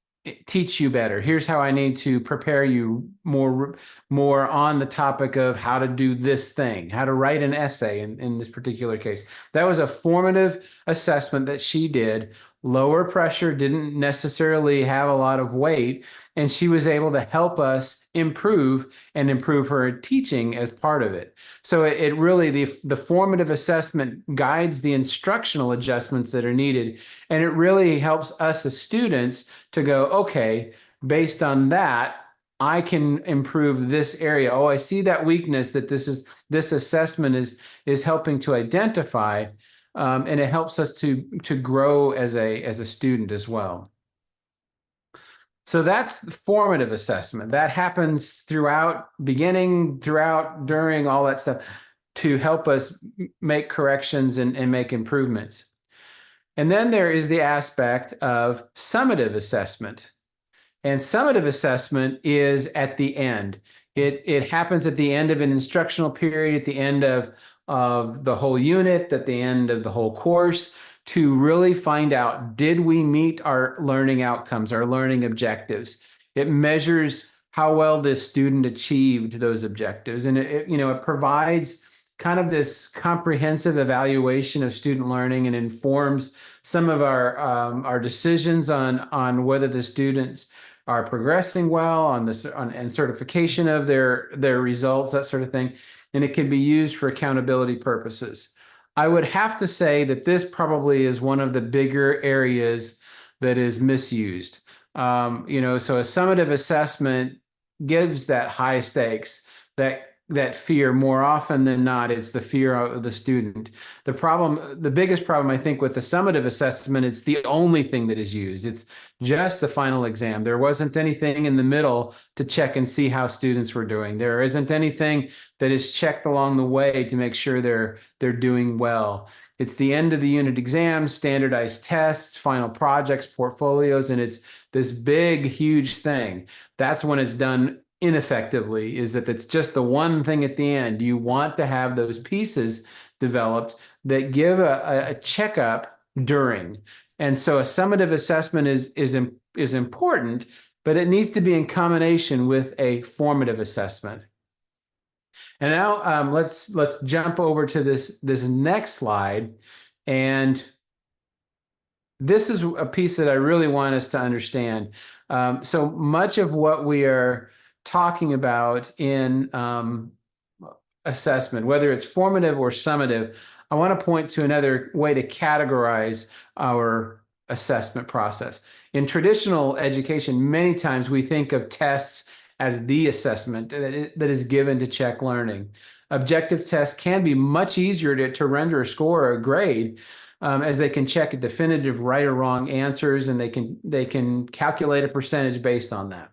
teach you better. Here's how I need to prepare you more on the topic of how to do this thing, how to write an essay in this particular case. That was a formative assessment that she did. Lower pressure, didn't necessarily have a lot of weight, and she was able to help us improve her teaching as part of it. So it really, the formative assessment guides the instructional adjustments that are needed. And it really helps us as students to go, okay, based on that, I can improve this area. Oh, I see that weakness that this assessment is helping to identify. And it helps us to grow as a student as well. So that's the formative assessment. That happens throughout, beginning, throughout, during, all that stuff, to help us make corrections and make improvements. And then there is the aspect of summative assessment. And summative assessment is at the end. It happens at the end of an instructional period, at the end of the whole unit, at the end of the whole course, to really find out, did we meet our learning outcomes, our learning objectives? It measures how well this student achieved those objectives. And it provides kind of this comprehensive evaluation of student learning and informs some of our decisions on whether the students are progressing well and certification of their results, that sort of thing. And it can be used for accountability purposes. I would have to say that this probably is one of the bigger areas that is misused. So a summative assessment gives that high stakes, that fear. More often than not, it's the fear of the student. The biggest problem, I think, with the summative assessment, it's the only thing that is used. It's just the final exam. There wasn't anything in the middle to check and see how students were doing. There isn't anything that is checked along the way to make sure they're doing well. It's the end of the unit exams, standardized tests, final projects, portfolios, and it's this big, huge thing. That's when it's done ineffectively, is that it's just the one thing at the end. You want to have those pieces developed that give a checkup during. And so a summative assessment is important, but it needs to be in combination with a formative assessment. And now let's jump over to this next slide. And this is a piece that I really want us to understand. So much of what we are talking about in assessment, whether it's formative or summative, I want to point to another way to categorize our assessment process. In traditional education, many times we think of tests as the assessment that is given to check learning. Objective tests can be much easier to render a score or a grade, as they can check a definitive right or wrong answers, and they can calculate a percentage based on that.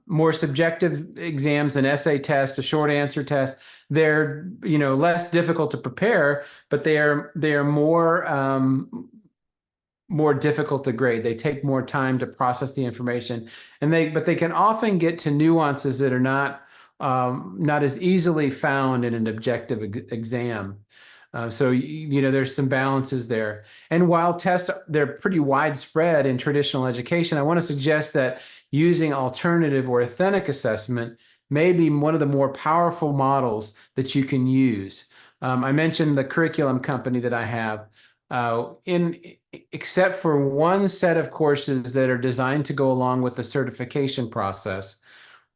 More subjective exams, an essay test, a short answer test, they're less difficult to prepare, but they are more difficult to grade. They take more time to process the information, but they can often get to nuances that are not as easily found in an objective exam. So there's some balances there. And while tests, they're pretty widespread in traditional education, I want to suggest that using alternative or authentic assessment may be one of the more powerful models that you can use. I mentioned the curriculum company that I have. Except for one set of courses that are designed to go along with the certification process,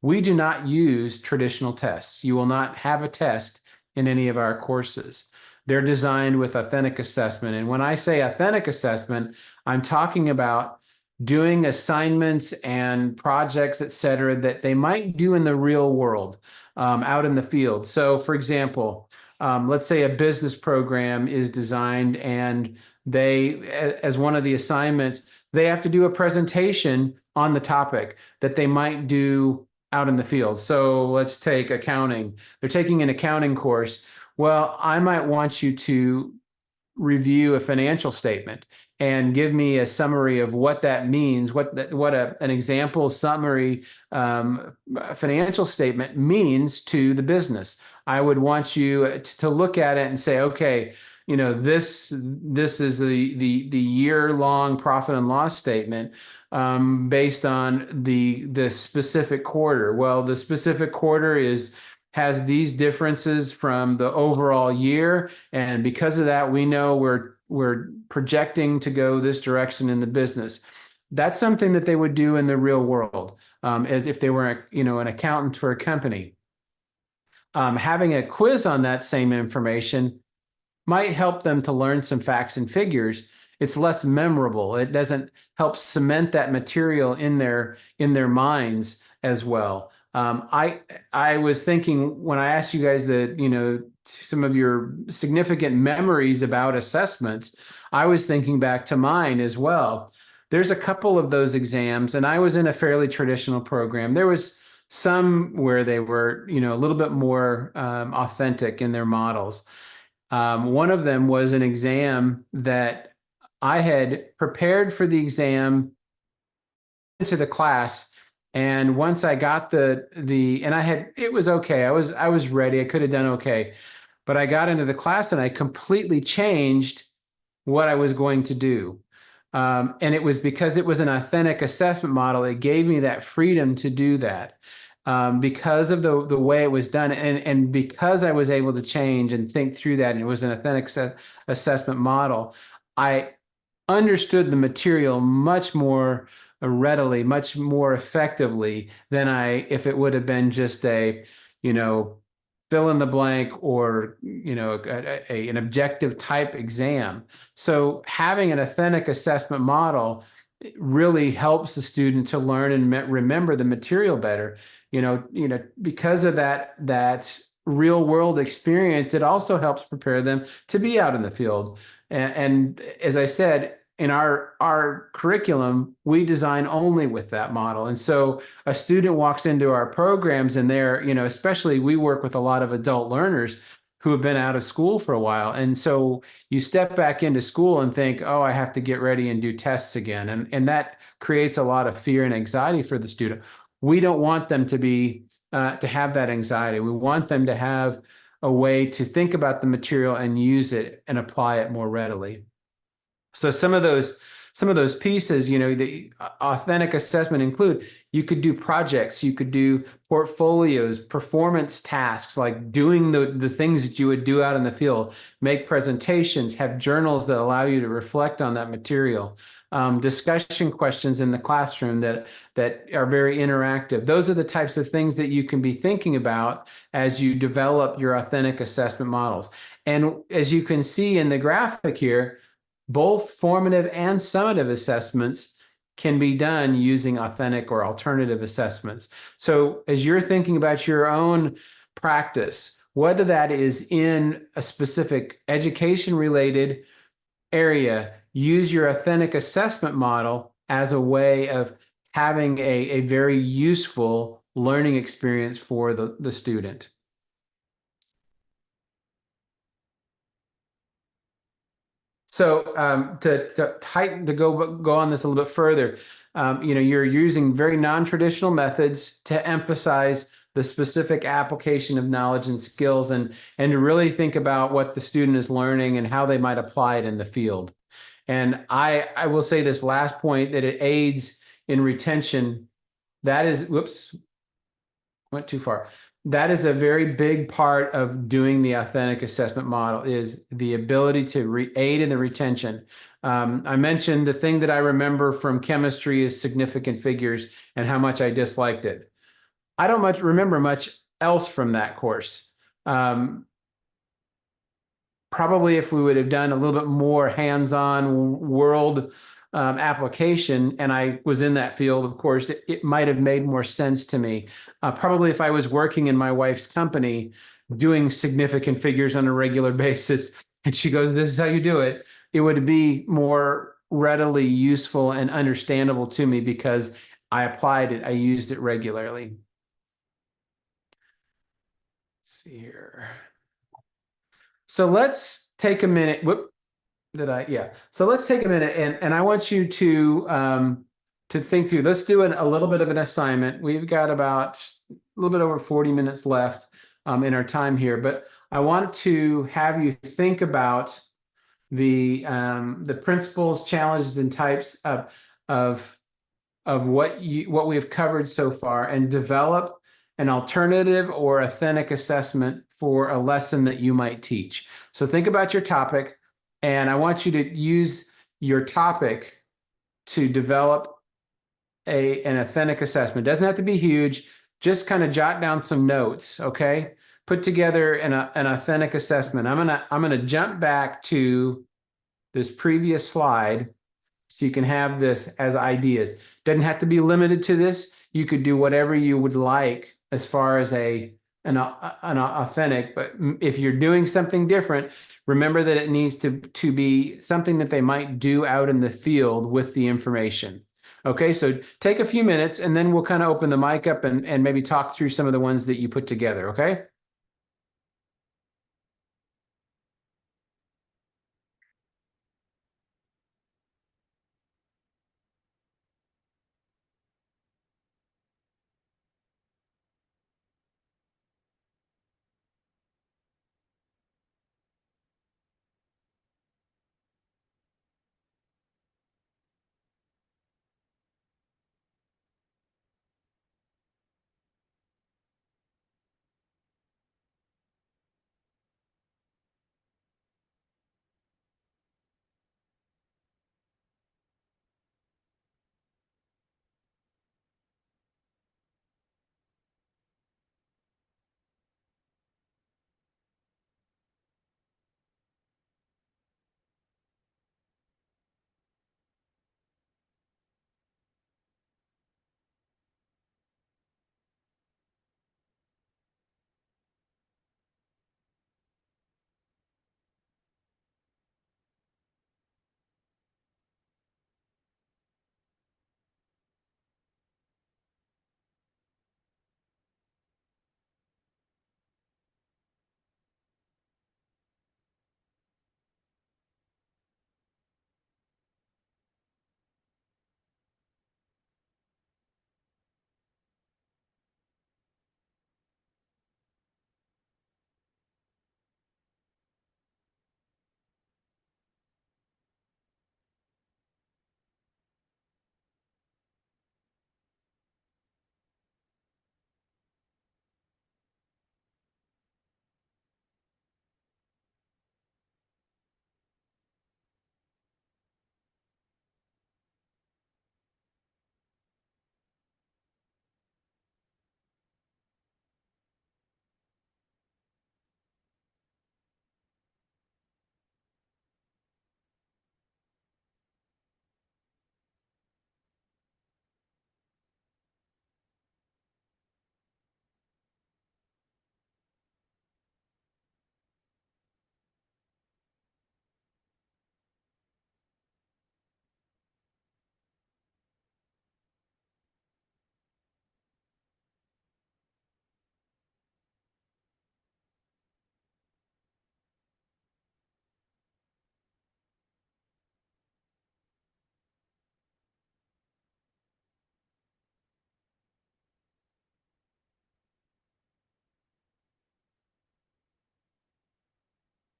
we do not use traditional tests. You will not have a test in any of our courses. They're designed with authentic assessment. And when I say authentic assessment, I'm talking about doing assignments and projects, et cetera, that they might do in the real world, out in the field. So for example, let's say a business program is designed and as one of the assignments, they have to do a presentation on the topic that they might do out in the field. So let's take accounting. They're taking an accounting course. Well, I might want you to review a financial statement and give me a summary of what that means, an example summary financial statement means to the business. I would want you to look at it and say, okay, this is the year-long profit and loss statement based on the specific quarter. Well, the specific quarter has these differences from the overall year, and because of that, we know we're projecting to go this direction in the business. That's something that they would do in the real world, as if they were an accountant for a company. Having a quiz on that same information might help them to learn some facts and figures. It's less memorable. It doesn't help cement that material in their minds as well. I was thinking when I asked you guys some of your significant memories about assessments, I was thinking back to mine as well. There's a couple of those exams, and I was in a fairly traditional program. There was some where they were, a little bit more authentic in their models. One of them was an exam that I had prepared for the exam into the class, And once I got and it was okay. I was ready. I could have done okay. But I got into the class and I completely changed what I was going to do. And it was because it was an authentic assessment model. It gave me that freedom to do that, because of the way it was done, and because I was able to change and think through that, and it was an authentic assessment model. I understood the material much more readily, much more effectively than if it would have been just a, you know, fill in the blank, or, an objective type exam. So having an authentic assessment model really helps the student to learn and remember the material better. Because of that real world experience, it also helps prepare them to be out in the field. And as I said, in our curriculum, we design only with that model. And so a student walks into our programs, and especially we work with a lot of adult learners who have been out of school for a while. And so you step back into school and think, oh, I have to get ready and do tests again. And that creates a lot of fear and anxiety for the student. We don't want them to have that anxiety. We want them to have a way to think about the material and use it and apply it more readily. So some of those pieces, the authentic assessment include, you could do projects, you could do portfolios, performance tasks, like doing the things that you would do out in the field, make presentations, have journals that allow you to reflect on that material, discussion questions in the classroom that are very interactive. Those are the types of things that you can be thinking about as you develop your authentic assessment models. And as you can see in the graphic here, both formative and summative assessments can be done using authentic or alternative assessments. So as you're thinking about your own practice, whether that is in a specific education-related area, use your authentic assessment model as a way of having a very useful learning experience for the student. So to go on this a little bit further, you're using very non-traditional methods to emphasize the specific application of knowledge and skills, and to really think about what the student is learning and how they might apply it in the field. And I will say this last point, that it aids in retention. That is, whoops, went too far. That is a very big part of doing the authentic assessment model, is the ability to aid in the retention. I mentioned the thing that I remember from chemistry is significant figures and how much I disliked it. I don't remember much else from that course. Probably if we would have done a little bit more hands-on world application, and I was in that field, of course, it might have made more sense to me. Probably if I was working in my wife's company doing significant figures on a regular basis, and she goes, this is how you do it, it would be more readily useful and understandable to me because I applied it, I used it regularly. Let's see here. So let's take a minute. Yeah. So let's take a minute, and I want you to think through. Let's do a little bit of an assignment. We've got about a little bit over 40 minutes left in our time here, but I want to have you think about the principles, challenges, and types of what we've covered so far, and develop an alternative or authentic assessment for a lesson that you might teach. So think about your topic, and I want you to use your topic to develop an authentic assessment. It doesn't have to be huge. Just kind of jot down some notes, okay? Put together an authentic assessment. I'm gonna jump back to this previous slide so you can have this as ideas. Doesn't have to be limited to this. You could do whatever you would like as far as an authentic, but if you're doing something different, remember that it needs to be something that they might do out in the field with the information. Okay, so take a few minutes, and then we'll kind of open the mic up and maybe talk through some of the ones that you put together, okay?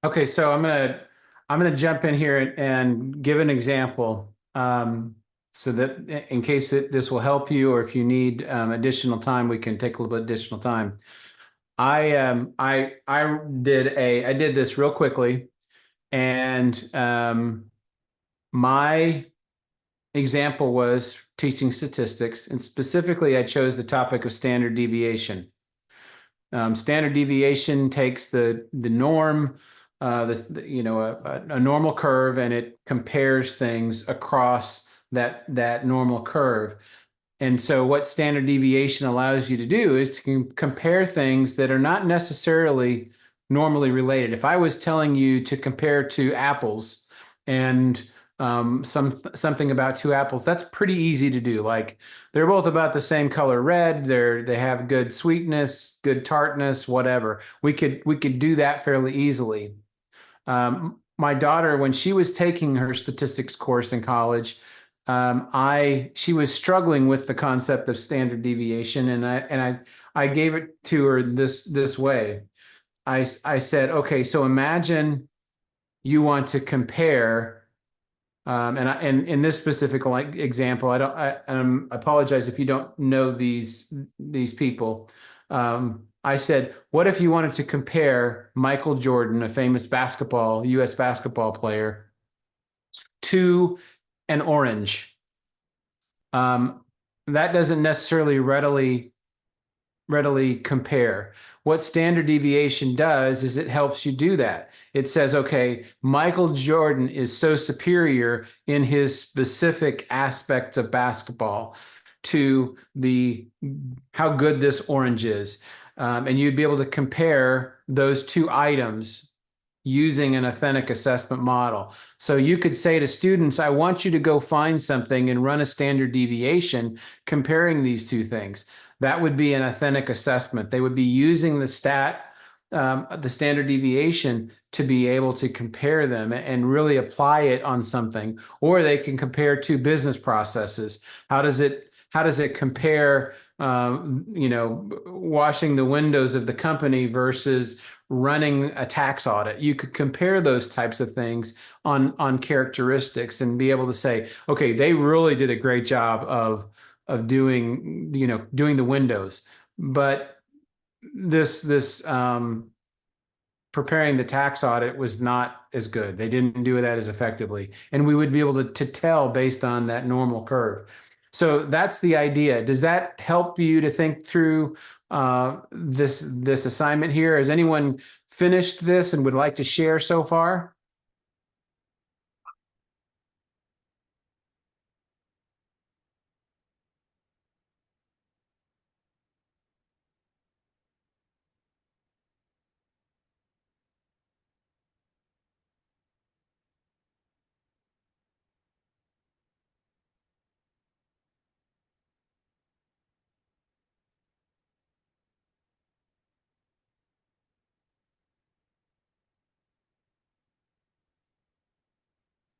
Okay, so I'm gonna jump in here and give an example, so that in case this will help you, or if you need additional time, we can take a little bit additional time. I did this real quickly, and my example was teaching statistics, and specifically, I chose the topic of standard deviation. Standard deviation takes the norm, a normal curve, and it compares things across that normal curve. And so what standard deviation allows you to do is to compare things that are not necessarily normally related. If I was telling you to compare two apples and something about two apples, that's pretty easy to do. Like they're both about the same color red, they have good sweetness, good tartness, whatever. We could do that fairly easily. My daughter, when she was taking her statistics course in college, she was struggling with the concept of standard deviation, and I gave it to her this way. I said, okay, so imagine you want to compare, and in this specific example, I apologize if you don't know these people. I said, what if you wanted to compare Michael Jordan, a famous U.S. basketball player, to an orange? That doesn't necessarily readily compare. What standard deviation does is it helps you do that. It says, okay, Michael Jordan is so superior in his specific aspects of basketball to how good this orange is. And you'd be able to compare those two items using an authentic assessment model. So you could say to students, I want you to go find something and run a standard deviation comparing these two things. That would be an authentic assessment. They would be using the standard deviation to be able to compare them and really apply it on something. Or they can compare two business processes. How does it compare, washing the windows of the company versus running a tax audit? You could compare those types of things on characteristics and be able to say, okay, they really did a great job of doing the windows, but this preparing the tax audit was not as good. They didn't do that as effectively, and we would be able to tell based on that normal curve. So that's the idea. Does that help you to think through this assignment here? Has anyone finished this and would like to share so far?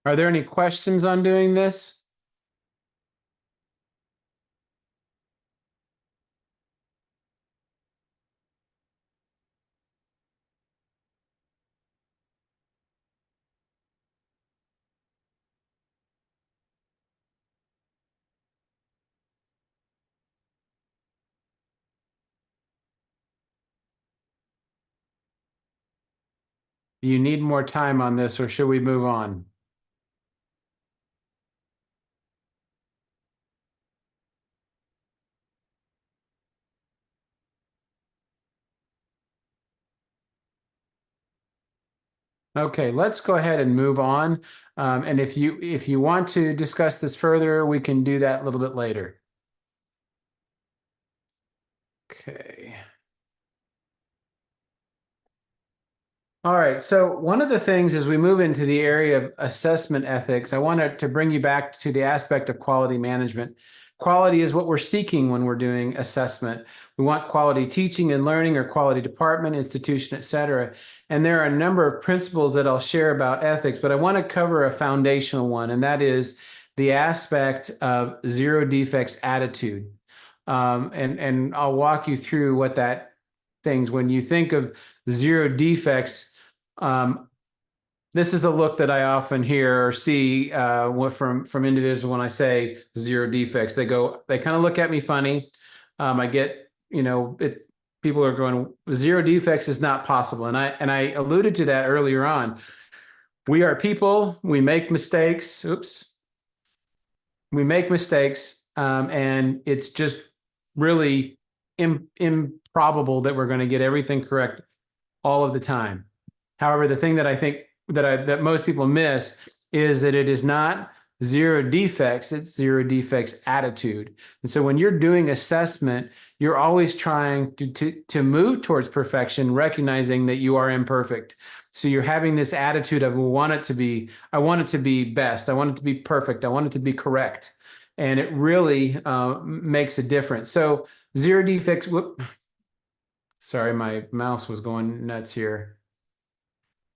Are there any questions on doing this? Do you need more time on this, or should we move on? Okay, let's go ahead and move on. And if you want to discuss this further, we can do that a little bit later. Okay. All right. So one of the things as we move into the area of assessment ethics, I wanted to bring you back to the aspect of quality management. Quality is what we're seeking when we're doing assessment. We want quality teaching and learning, or quality department, institution, et cetera. And there are a number of principles that I'll share about ethics, but I want to cover a foundational one, and that is the aspect of zero defects attitude. And I'll walk you through what that things. When you think of zero defects, This is the look that I often hear or see from individuals when I say 0 defects. They kind of look at me funny. I get, people are going, 0 defects is not possible. And I alluded to that earlier on. We are people, we make mistakes. Oops. We make mistakes, and it's just really improbable that we're going to get everything correct all of the time. However, the thing that I think that most people miss is that it is not 0 defects, it's 0 defects attitude. And so when you're doing assessment, you're always trying to move towards perfection, recognizing that you are imperfect. So you're having this attitude of I want it to be best, I want it to be perfect, I want it to be correct. And it really makes a difference. So 0 defects, sorry, my mouse was going nuts here.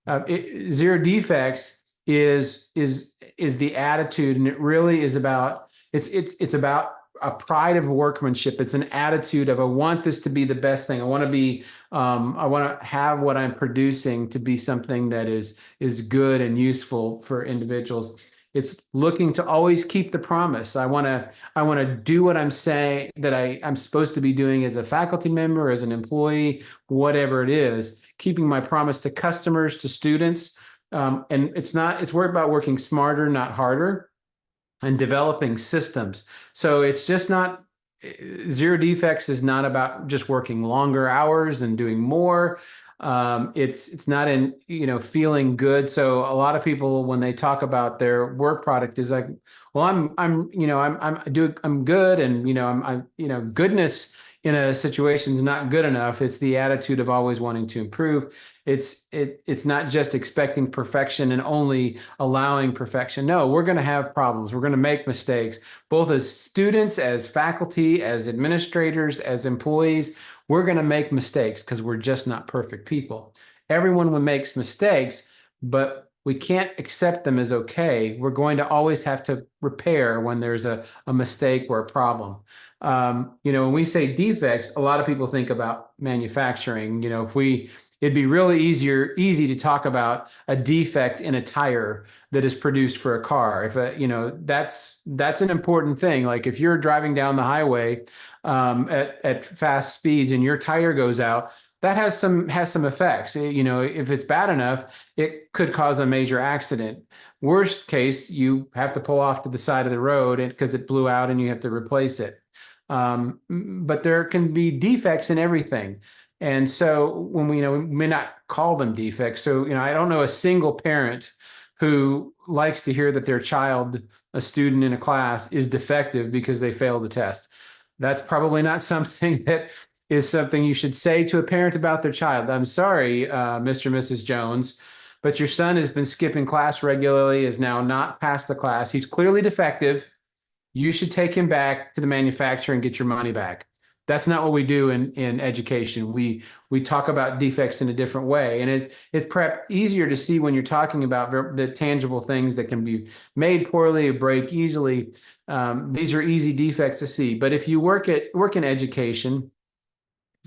0 defects is the attitude, and it really is about it's about a pride of workmanship. It's an attitude of I want this to be the best thing. I want to have what I'm producing to be something that is good and useful for individuals. It's looking to always keep the promise. I want to do what I'm saying that I'm supposed to be doing as a faculty member, as an employee, whatever it is, keeping my promise to customers, to students. And it's worried about working smarter, not harder, and developing systems. So it's just not 0 defects is not about just working longer hours and doing more. It's not in, feeling good. So a lot of people, when they talk about their work product, is like, well, I'm good. And, goodness in a situation is not good enough. It's the attitude of always wanting to improve. It's not just expecting perfection and only allowing perfection. No, we're going to have problems. We're going to make mistakes, both as students, as faculty, as administrators, as employees. We're going to make mistakes because we're just not perfect people. Everyone makes mistakes, but we can't accept them as okay. We're going to always have to repair when there's a mistake or a problem. When we say defects, a lot of people think about manufacturing. It'd be really easy to talk about a defect in a tire that is produced for a car. That's an important thing. Like if you're driving down the highway at fast speeds and your tire goes out, that has some effects. If it's bad enough, it could cause a major accident. Worst case, you have to pull off to the side of the road because it blew out and you have to replace it. But there can be defects in everything. And so when we may not call them defects. So, I don't know a single parent who likes to hear that their child, a student in a class, is defective because they failed the test. That's probably not something that is something you should say to a parent about their child. I'm sorry, Mr. and Mrs. Jones, but your son has been skipping class regularly, is now not passed the class. He's clearly defective. You should take him back to the manufacturer and get your money back. That's not what we do in education. We talk about defects in a different way, and it's perhaps easier to see when you're talking about the tangible things that can be made poorly or break easily. These are easy defects to see. But if you work in education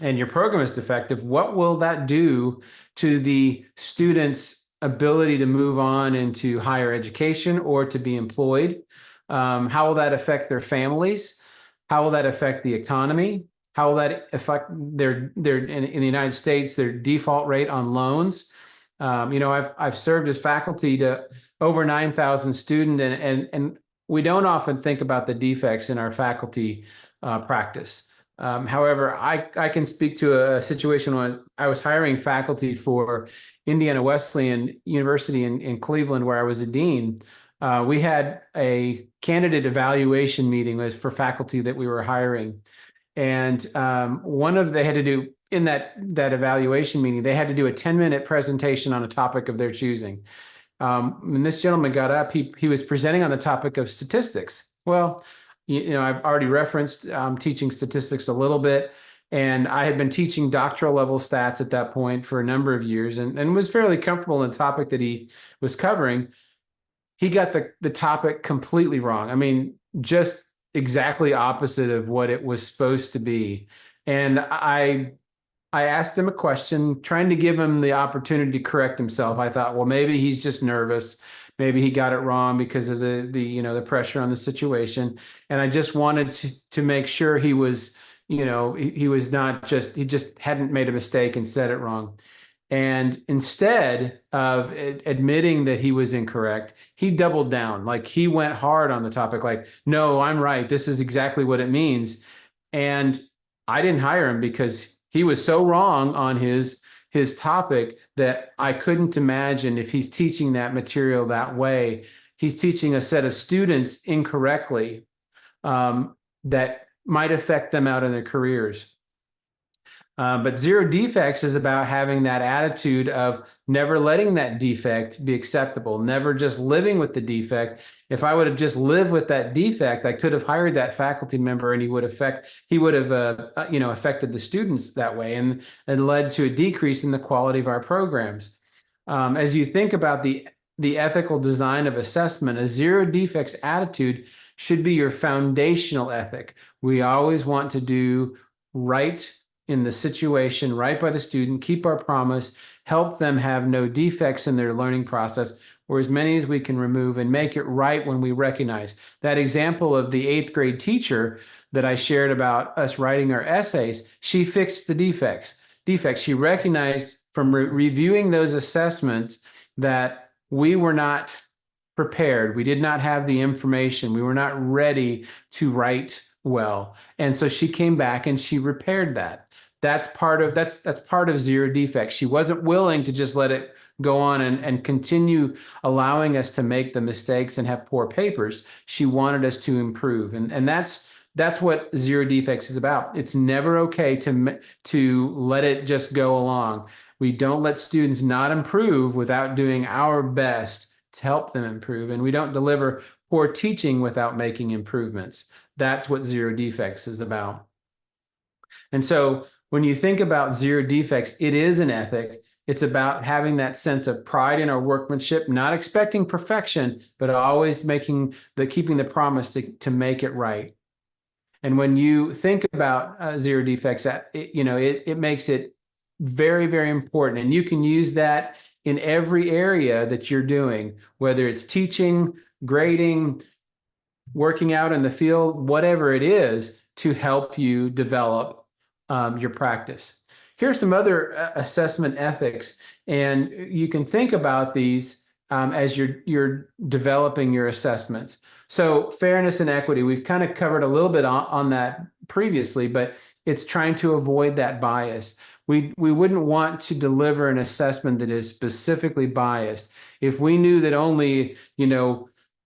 and your program is defective, what will that do to the student's ability to move on into higher education or to be employed? How will that affect their families? How will that affect the economy? How will that affect their in the United States, their default rate on loans? I've served as faculty to over 9,000 students, and we don't often think about the defects in our faculty practice. However, I can speak to a situation when I was hiring faculty for Indiana Wesleyan University in Cleveland, where I was a dean. We had a candidate evaluation meeting for faculty that we were hiring. And they had to do in that evaluation meeting, they had to do a 10-minute presentation on a topic of their choosing. When this gentleman got up, he was presenting on the topic of statistics. Well, I've already referenced teaching statistics a little bit, and I had been teaching doctoral level stats at that point for a number of years and was fairly comfortable in the topic that he was covering. He got the topic completely wrong. I mean, just exactly opposite of what it was supposed to be. And I I asked him a question, trying to give him the opportunity to correct himself. I thought, well, maybe he's just nervous. Maybe he got it wrong because of the pressure on the situation. And I just wanted to make sure he was, he was not just, he just hadn't made a mistake and said it wrong. And instead of admitting that he was incorrect, he doubled down. Like he went hard on the topic, like, no, I'm right. This is exactly what it means. And I didn't hire him because he was so wrong on his topic that I couldn't imagine if he's teaching that material that way, he's teaching a set of students incorrectly, that might affect them out in their careers. But zero defects is about having that attitude of never letting that defect be acceptable, never just living with the defect. If I would have just lived with that defect, I could have hired that faculty member, and he would have affected the students that way, and led to a decrease in the quality of our programs. As you think about the ethical design of assessment, a zero defects attitude should be your foundational ethic. We always want to do right in the situation, right by the student, keep our promise, help them have no defects in their learning process, or as many as we can remove, and make it right when we recognize. That example of the 8th grade teacher that I shared about us writing our essays, she fixed the defects. She recognized from reviewing those assessments that we were not prepared. We did not have the information. We were not ready to write well. And so she came back and she repaired that. That's part of zero defects. She wasn't willing to just let it go on and continue allowing us to make the mistakes and have poor papers. She wanted us to improve. And that's what zero defects is about. It's never okay to let it just go along. We don't let students not improve without doing our best to help them improve. And we don't deliver poor teaching without making improvements. That's what zero defects is about. And so when you think about zero defects, it is an ethic. It's about having that sense of pride in our workmanship, not expecting perfection, but always keeping the promise to make it right. And when you think about zero defects, it makes it very, very important. And you can use that in every area that you're doing, whether it's teaching, grading, working out in the field, whatever it is, to help you develop your practice. Here's some other assessment ethics, and you can think about these as you're developing your assessments. So fairness and equity, we've kind of covered a little bit on that previously, but it's trying to avoid that bias. We wouldn't want to deliver an assessment that is specifically biased. If we knew that only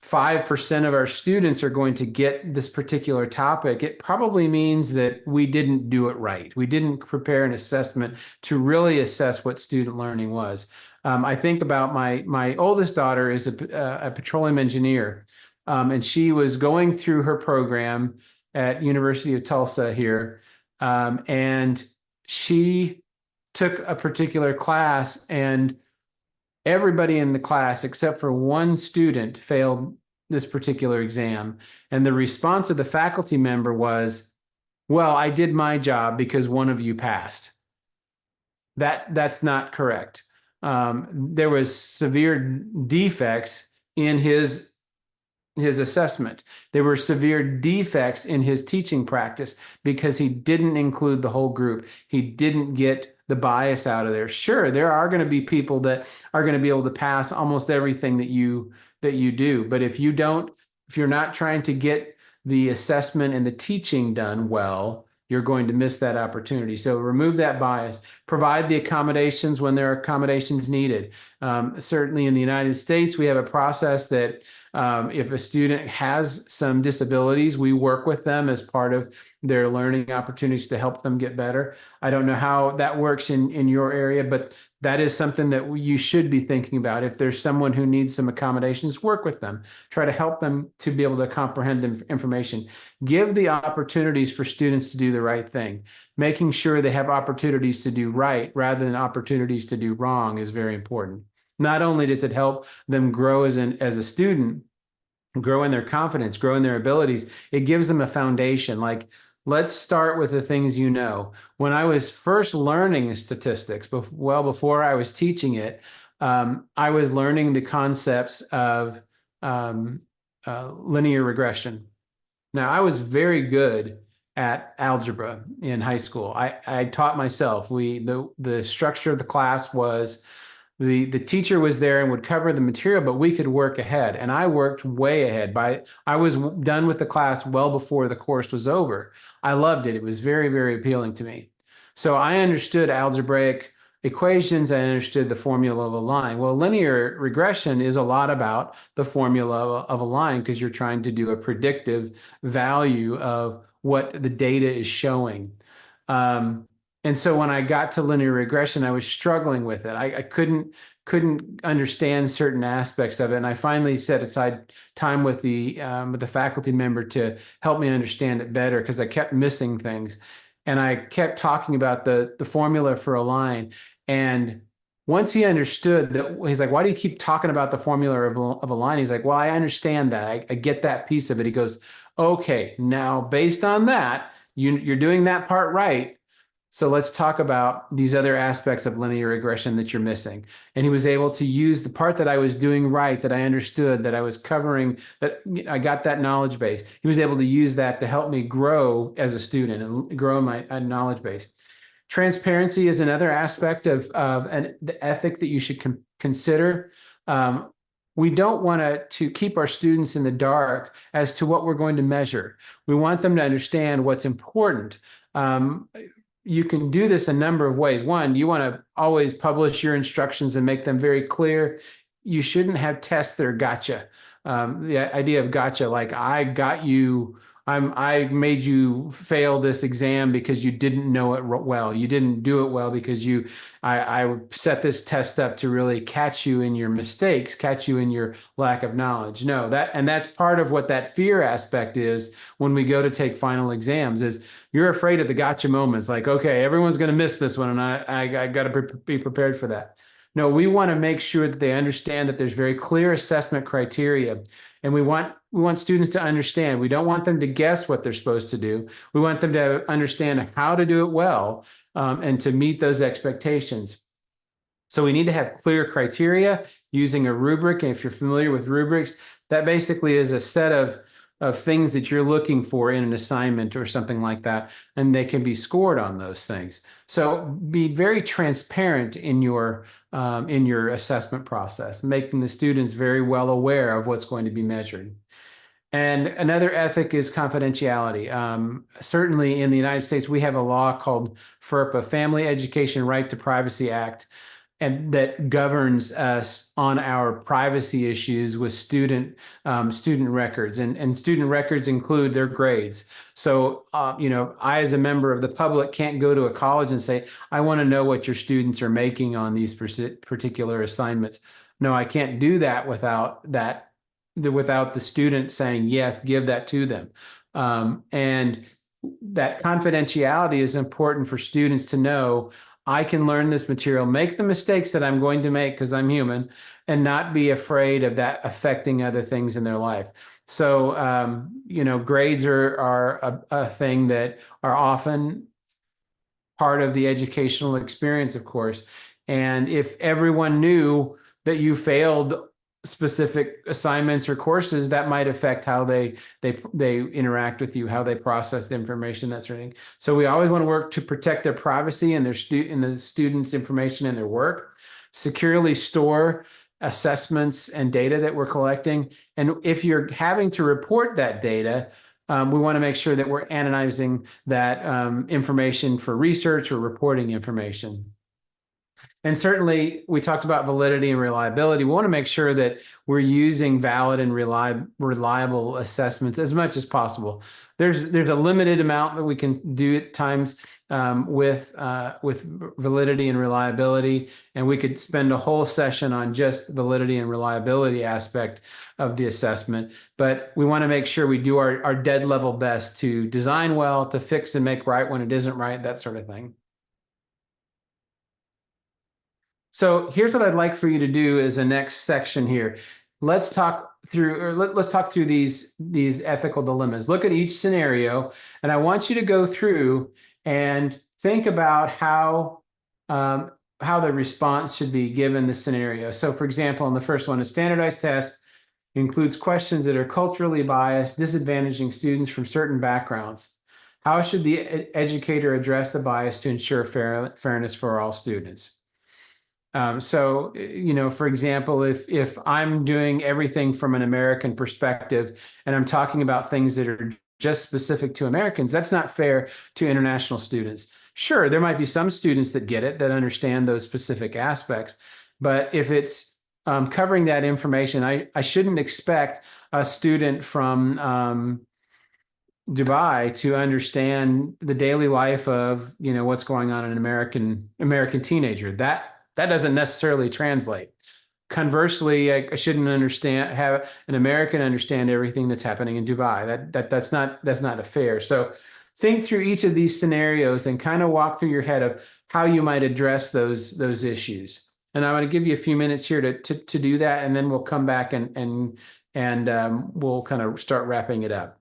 5% of our students are going to get this particular topic, it probably means that we didn't do it right. We didn't prepare an assessment to really assess what student learning was. I think about my oldest daughter is a petroleum engineer, and she was going through her program at University of Tulsa here, and she took a particular class, and everybody in the class except for one student failed this particular exam. And the response of the faculty member was, well, I did my job because one of you passed. That's not correct. There was severe defects in his assessment. There were severe defects in his teaching practice because he didn't include the whole group. He didn't get the bias out of there. Sure, there are going to be people that are going to be able to pass almost everything that you do. But if you're not trying to get the assessment and the teaching done well, you're going to miss that opportunity. So remove that bias, provide the accommodations when there are accommodations needed. Certainly in the United States, we have a process that if a student has some disabilities, we work with them as part of their learning opportunities to help them get better. I don't know how that works in your area, but that is something that you should be thinking about. If there's someone who needs some accommodations, work with them. Try to help them to be able to comprehend the information. Give the opportunities for students to do the right thing. Making sure they have opportunities to do right rather than opportunities to do wrong is very important. Not only does it help them grow as a student, grow in their confidence, grow in their abilities, it gives them a foundation. Like let's start with the things you know. When I was first learning statistics, well before I was teaching it, I was learning the concepts of linear regression. Now, I was very good at algebra in high school. I taught myself. The structure of the class was the teacher was there and would cover the material, but we could work ahead. And I worked way ahead. I was done with the class well before the course was over. I loved it. It was very, very appealing to me. So I understood algebraic equations. I understood the formula of a line. Well, linear regression is a lot about the formula of a line because you're trying to do a predictive value of what the data is showing. And so when I got to linear regression, I was struggling with it. I couldn't understand certain aspects of it, and I finally set aside time with the faculty member to help me understand it better because I kept missing things, and I kept talking about the formula for a line. And once he understood that, he's like, "Why do you keep talking about the formula of a line?" He's like, "Well, I understand that. I get that piece of it." He goes, "Okay, now based on that, you're doing that part right. So let's talk about these other aspects of linear regression that you're missing." And he was able to use the part that I was doing right, that I understood, that I was covering, that I got that knowledge base. He was able to use that to help me grow as a student and grow my knowledge base. Transparency is another aspect of the ethic that you should consider. We don't want to keep our students in the dark as to what we're going to measure. We want them to understand what's important. You can do this a number of ways. One, you want to always publish your instructions and make them very clear. You shouldn't have tests that are gotcha. The idea of gotcha, like I got you, I made you fail this exam because you didn't know it well. You didn't do it well because I set this test up to really catch you in your mistakes, catch you in your lack of knowledge. No, that's part of what that fear aspect is when we go to take final exams is you're afraid of the gotcha moments. Like, okay, everyone's going to miss this one, and I got to be prepared for that. No, we want to make sure that they understand that there's very clear assessment criteria, and we want students to understand. We don't want them to guess what they're supposed to do. We want them to understand how to do it well, and to meet those expectations. So we need to have clear criteria using a rubric. And if you're familiar with rubrics, that basically is a set of things that you're looking for in an assignment or something like that, and they can be scored on those things. So be very transparent in your assessment process, making the students very well aware of what's going to be measured. And another ethic is confidentiality. Certainly in the United States, we have a law called FERPA, Family Education Right to Privacy Act, and that governs us on our privacy issues with student records, and student records include their grades. So, I, as a member of the public, can't go to a college and say, "I want to know what your students are making on these particular assignments." No, I can't do that without the student saying, "Yes, give that to them." And that confidentiality is important for students to know. I can learn this material, make the mistakes that I'm going to make because I'm human, and not be afraid of that affecting other things in their life. So, grades are a thing that are often part of the educational experience, of course. And if everyone knew that you failed specific assignments or courses, that might affect how they interact with you, how they process the information, that sort of thing. So we always want to work to protect their privacy and the students' information and their work, securely store assessments and data that we're collecting. And if you're having to report that data, we want to make sure that we're analyzing that information for research or reporting information. And certainly, we talked about validity and reliability. We want to make sure that we're using valid and reliable assessments as much as possible. There's a limited amount that we can do at times with validity and reliability, and we could spend a whole session on just validity and reliability aspect of the assessment. But we want to make sure we do our dead level best to design well, to fix and make right when it isn't right, that sort of thing. So here's what I'd like for you to do as a next section here. Let's talk through, or let's talk through these ethical dilemmas. Look at each scenario, and I want you to go through and think about how the response should be given the scenario. So, for example, in the first one, a standardized test includes questions that are culturally biased, disadvantaging students from certain backgrounds. How should the educator address the bias to ensure fairness for all students? So, for example, if I'm doing everything from an American perspective and I'm talking about things that are just specific to Americans, that's not fair to international students. Sure, there might be some students that get it, that understand those specific aspects, but if it's covering that information, I shouldn't expect a student from Dubai to understand the daily life of what's going on in an American teenager. That doesn't necessarily translate. Conversely, I shouldn't have an American understand everything that's happening in Dubai. That's not fair. So think through each of these scenarios and kind of walk through your head of how you might address those issues. And I'm going to give you a few minutes here to do that, and then we'll come back and we'll kind of start wrapping it up.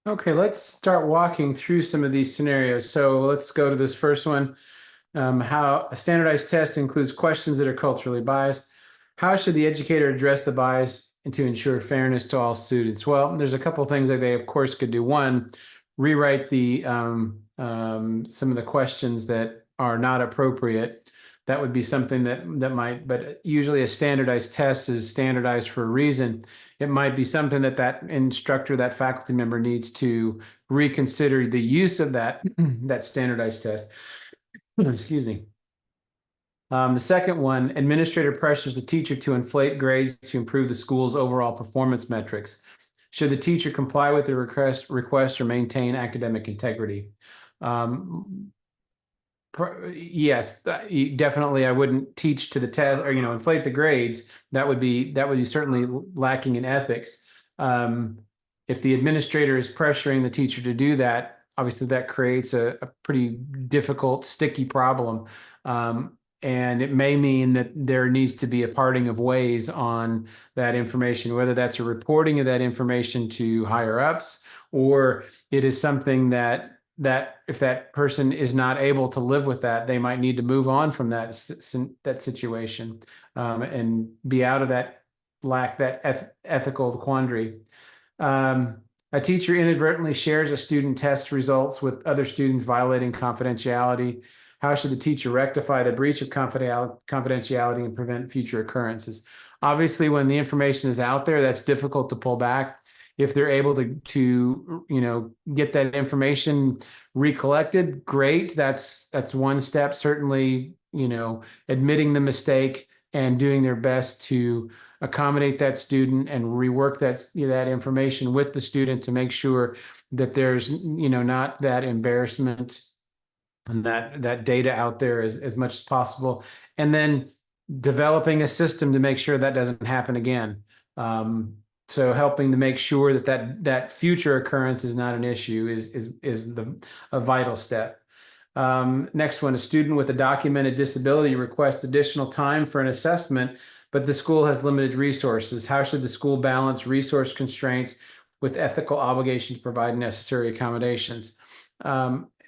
Okay, let's start walking through some of these scenarios. So let's go to this first one. How a standardized test includes questions that are culturally biased. How should the educator address the bias and to ensure fairness to all students? Well, there's a couple of things that they, of course, could do. One, rewrite some of the questions that are not appropriate. That would be something that might, but usually a standardized test is standardized for a reason. It might be something that instructor, that faculty member needs to reconsider the use of that standardized test. Excuse me. The second one, administrator pressures the teacher to inflate grades to improve the school's overall performance metrics. Should the teacher comply with the request or maintain academic integrity? Yes, definitely. I wouldn't teach to the test or inflate the grades. That would be certainly lacking in ethics. If the administrator is pressuring the teacher to do that, obviously that creates a pretty difficult, sticky problem. And it may mean that there needs to be a parting of ways on that information, whether that's a reporting of that information to higher ups, or it is something that if that person is not able to live with that, they might need to move on from that situation and be out of that ethical quandary. A teacher inadvertently shares a student test results with other students, violating confidentiality. How should the teacher rectify the breach of confidentiality and prevent future occurrences? Obviously, when the information is out there, that's difficult to pull back. If they're able to get that information recollected, great. That's one step. Certainly, admitting the mistake and doing their best to accommodate that student and rework that information with the student to make sure that there's not that embarrassment and that data out there as much as possible, and then developing a system to make sure that doesn't happen again. So helping to make sure that future occurrence is not an issue is a vital step. Next one, a student with a documented disability requests additional time for an assessment, but the school has limited resources. How should the school balance resource constraints with ethical obligation to provide necessary accommodations?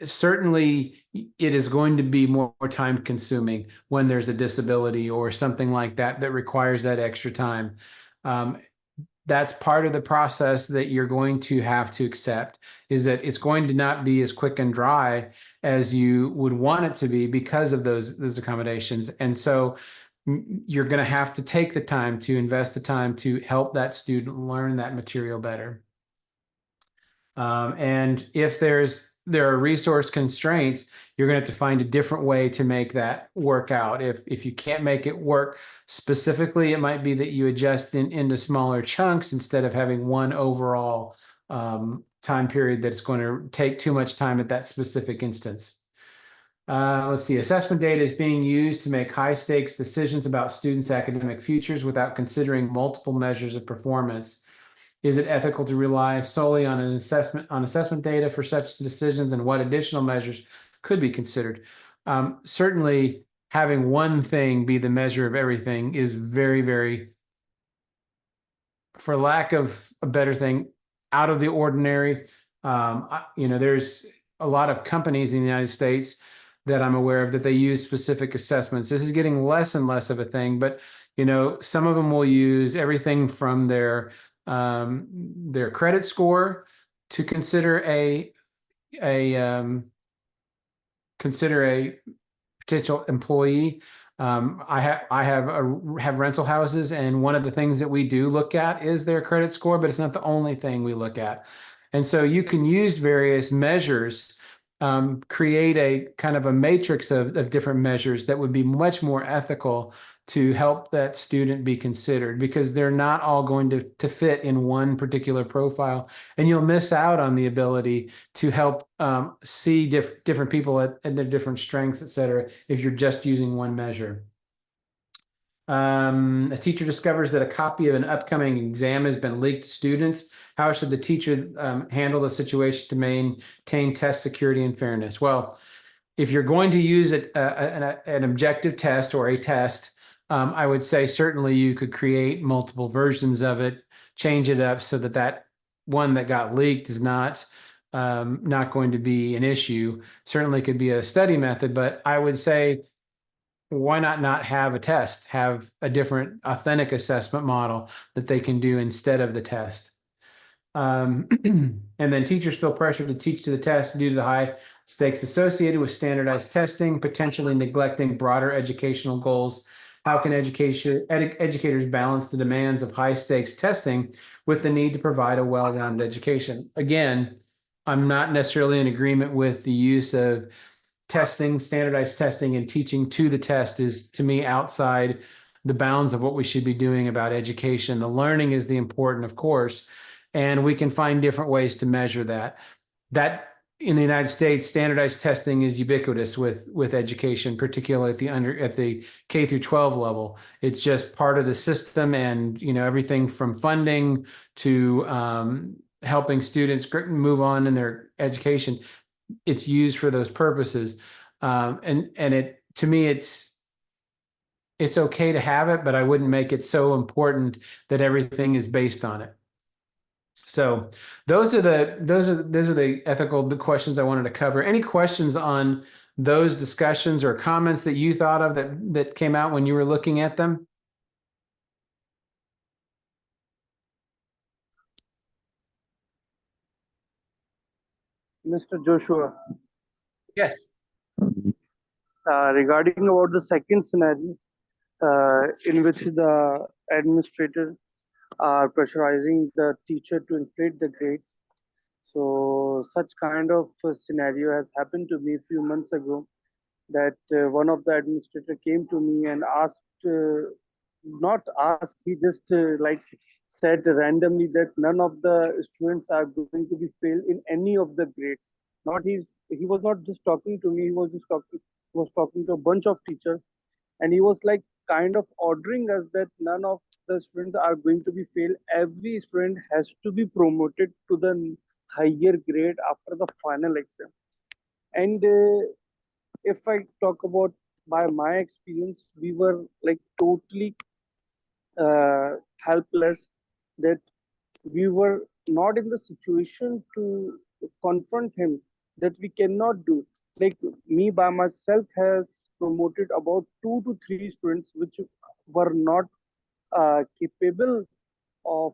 Certainly, it is going to be more time consuming when there's a disability or something like that requires that extra time. That's part of the process that you're going to have to accept, is that it's going to not be as quick and dry as you would want it to be because of those accommodations. And so you're going to have to take the time to invest the time to help that student learn that material better. And if there are resource constraints, you're going to have to find a different way to make that work out. If you can't make it work specifically, it might be that you adjust into smaller chunks instead of having one overall time period that's going to take too much time at that specific instance. Let's see. Assessment data is being used to make high stakes decisions about students' academic futures without considering multiple measures of performance. Is it ethical to rely solely on assessment data for such decisions, and what additional measures could be considered? Certainly, having one thing be the measure of everything is very, very, for lack of a better thing, out of the ordinary. There's a lot of companies in the United States that I'm aware of that they use specific assessments. This is getting less and less of a thing, but some of them will use everything from their credit score to consider a potential employee. I have rental houses, and one of the things that we do look at is their credit score, but it's not the only thing we look at. And so you can use various measures, create a kind of a matrix of different measures that would be much more ethical to help that student be considered, because they're not all going to fit in one particular profile, and you'll miss out on the ability to help see different people at their different strengths, et cetera, if you're just using one measure. A teacher discovers that a copy of an upcoming exam has been leaked to students. How should the teacher handle the situation to maintain test security and fairness? Well, if you're going to use an objective test or a test, I would say certainly you could create multiple versions of it, change it up so that one that got leaked is not not going to be an issue. Certainly could be a study method, but I would say, why not have a test, have a different authentic assessment model that they can do instead of the test. And then teachers feel pressure to teach to the test due to the high stakes associated with standardized testing, potentially neglecting broader educational goals. How can educators balance the demands of high stakes testing with the need to provide a well-rounded education? Again, I'm not necessarily in agreement with the use of testing, standardized testing, and teaching to the test is, to me, outside the bounds of what we should be doing about education. The learning is the important, of course, and we can find different ways to measure that. That in the United States, standardized testing is ubiquitous with education, particularly at the K through 12 level. It's just part of the system, and everything from funding to helping students move on in their education, it's used for those purposes. And it, to me, it's okay to have it, but I wouldn't make it so important that everything is based on it. So those are the ethical questions I wanted to cover. Any questions on those discussions or comments that you thought of that came out when you were looking at them? Mr. Joshua, Yes. regarding about the second scenario, in which the administrator are pressurizing the teacher to inflate the grades. So such kind of scenario has happened to me a few months ago, that one of the administrator came to me and asked, not asked, he just like said randomly that none of the students are going to be failed in any of the grades. Not he was not just talking to me, he was talking to a bunch of teachers, and he was like kind of ordering us that none of the students are going to be failed. Every student has to be promoted to the higher grade after the final exam. And if I talk about by my experience, we were like totally helpless, that we were not in the situation to confront him, that we cannot do. Like me by myself has promoted about 2 to 3 students which were not capable of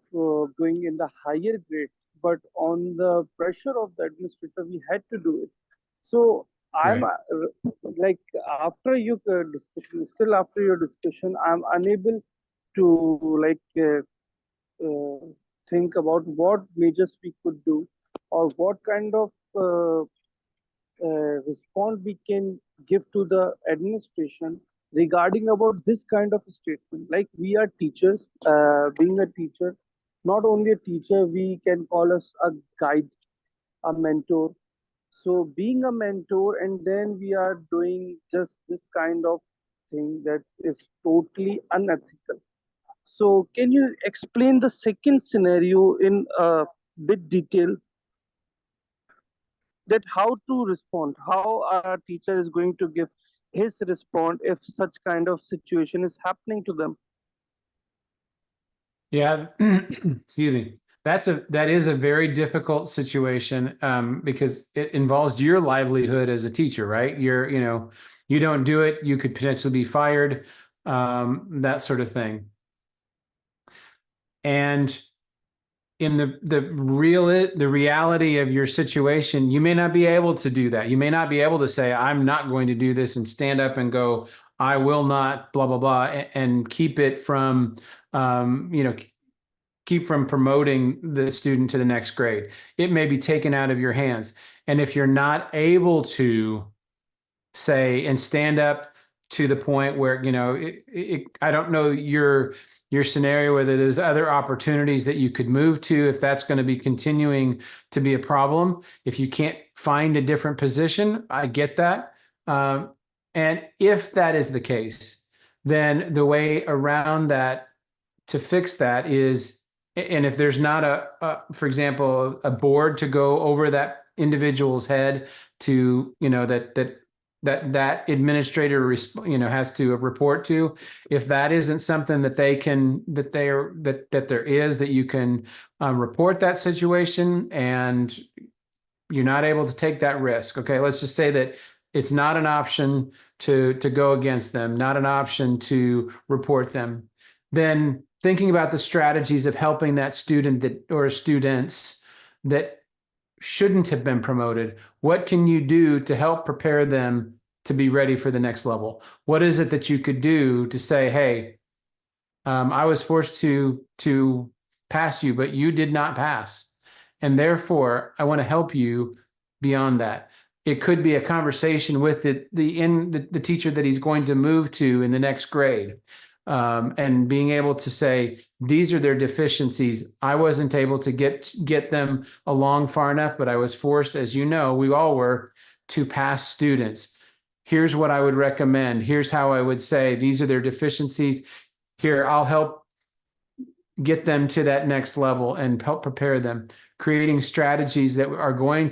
going in the higher grade, but on the pressure of the administrator we had to do it. So I'm like, after your discussion, still after your discussion, I'm unable to like think about what measures we could do, or what kind of response we can give to the administration regarding about this kind of statement. Like, we are teachers, being a teacher, not only a teacher, we can call us a guide, a mentor. So being a mentor, and then we are doing just this kind of thing, that is totally unethical. So can you explain the second scenario in a bit detail, that how to respond, how our teacher is going to give his response if such kind of situation is happening to them? Yeah, excuse me. That is a very difficult situation, because it involves your livelihood as a teacher, right? You don't do it, you could potentially be fired, that sort of thing. And in the reality of your situation, you may not be able to do that. You may not be able to say, I'm not going to do this, and stand up and go, I will not, blah, blah, blah, and keep it from, keep from promoting the student to the next grade. It may be taken out of your hands. And if you're not able to say and stand up to the point where, I don't know your scenario, whether there's other opportunities that you could move to, if that's going to be continuing to be a problem. If you can't find a different position, I get that. And if that is the case, then the way around that to fix that is, and if there's not for example, a board to go over that individual's head to, that administrator has to report to, if that isn't something that that there is, that you can report that situation and you're not able to take that risk. Okay, let's just say that it's not an option to go against them, not an option to report them. Then thinking about the strategies of helping that student that or students that shouldn't have been promoted, what can you do to help prepare them to be ready for the next level? What is it that you could do to say, hey, I was forced to pass you, but you did not pass. And therefore, I want to help you beyond that. It could be a conversation with the teacher that he's going to move to in the next grade. And being able to say, these are their deficiencies. I wasn't able to get them along far enough, but I was forced, as you know, we all were, to pass students. Here's what I would recommend. Here's how I would say, these are their deficiencies. Here, I'll help get them to that next level and help prepare them, creating strategies that are going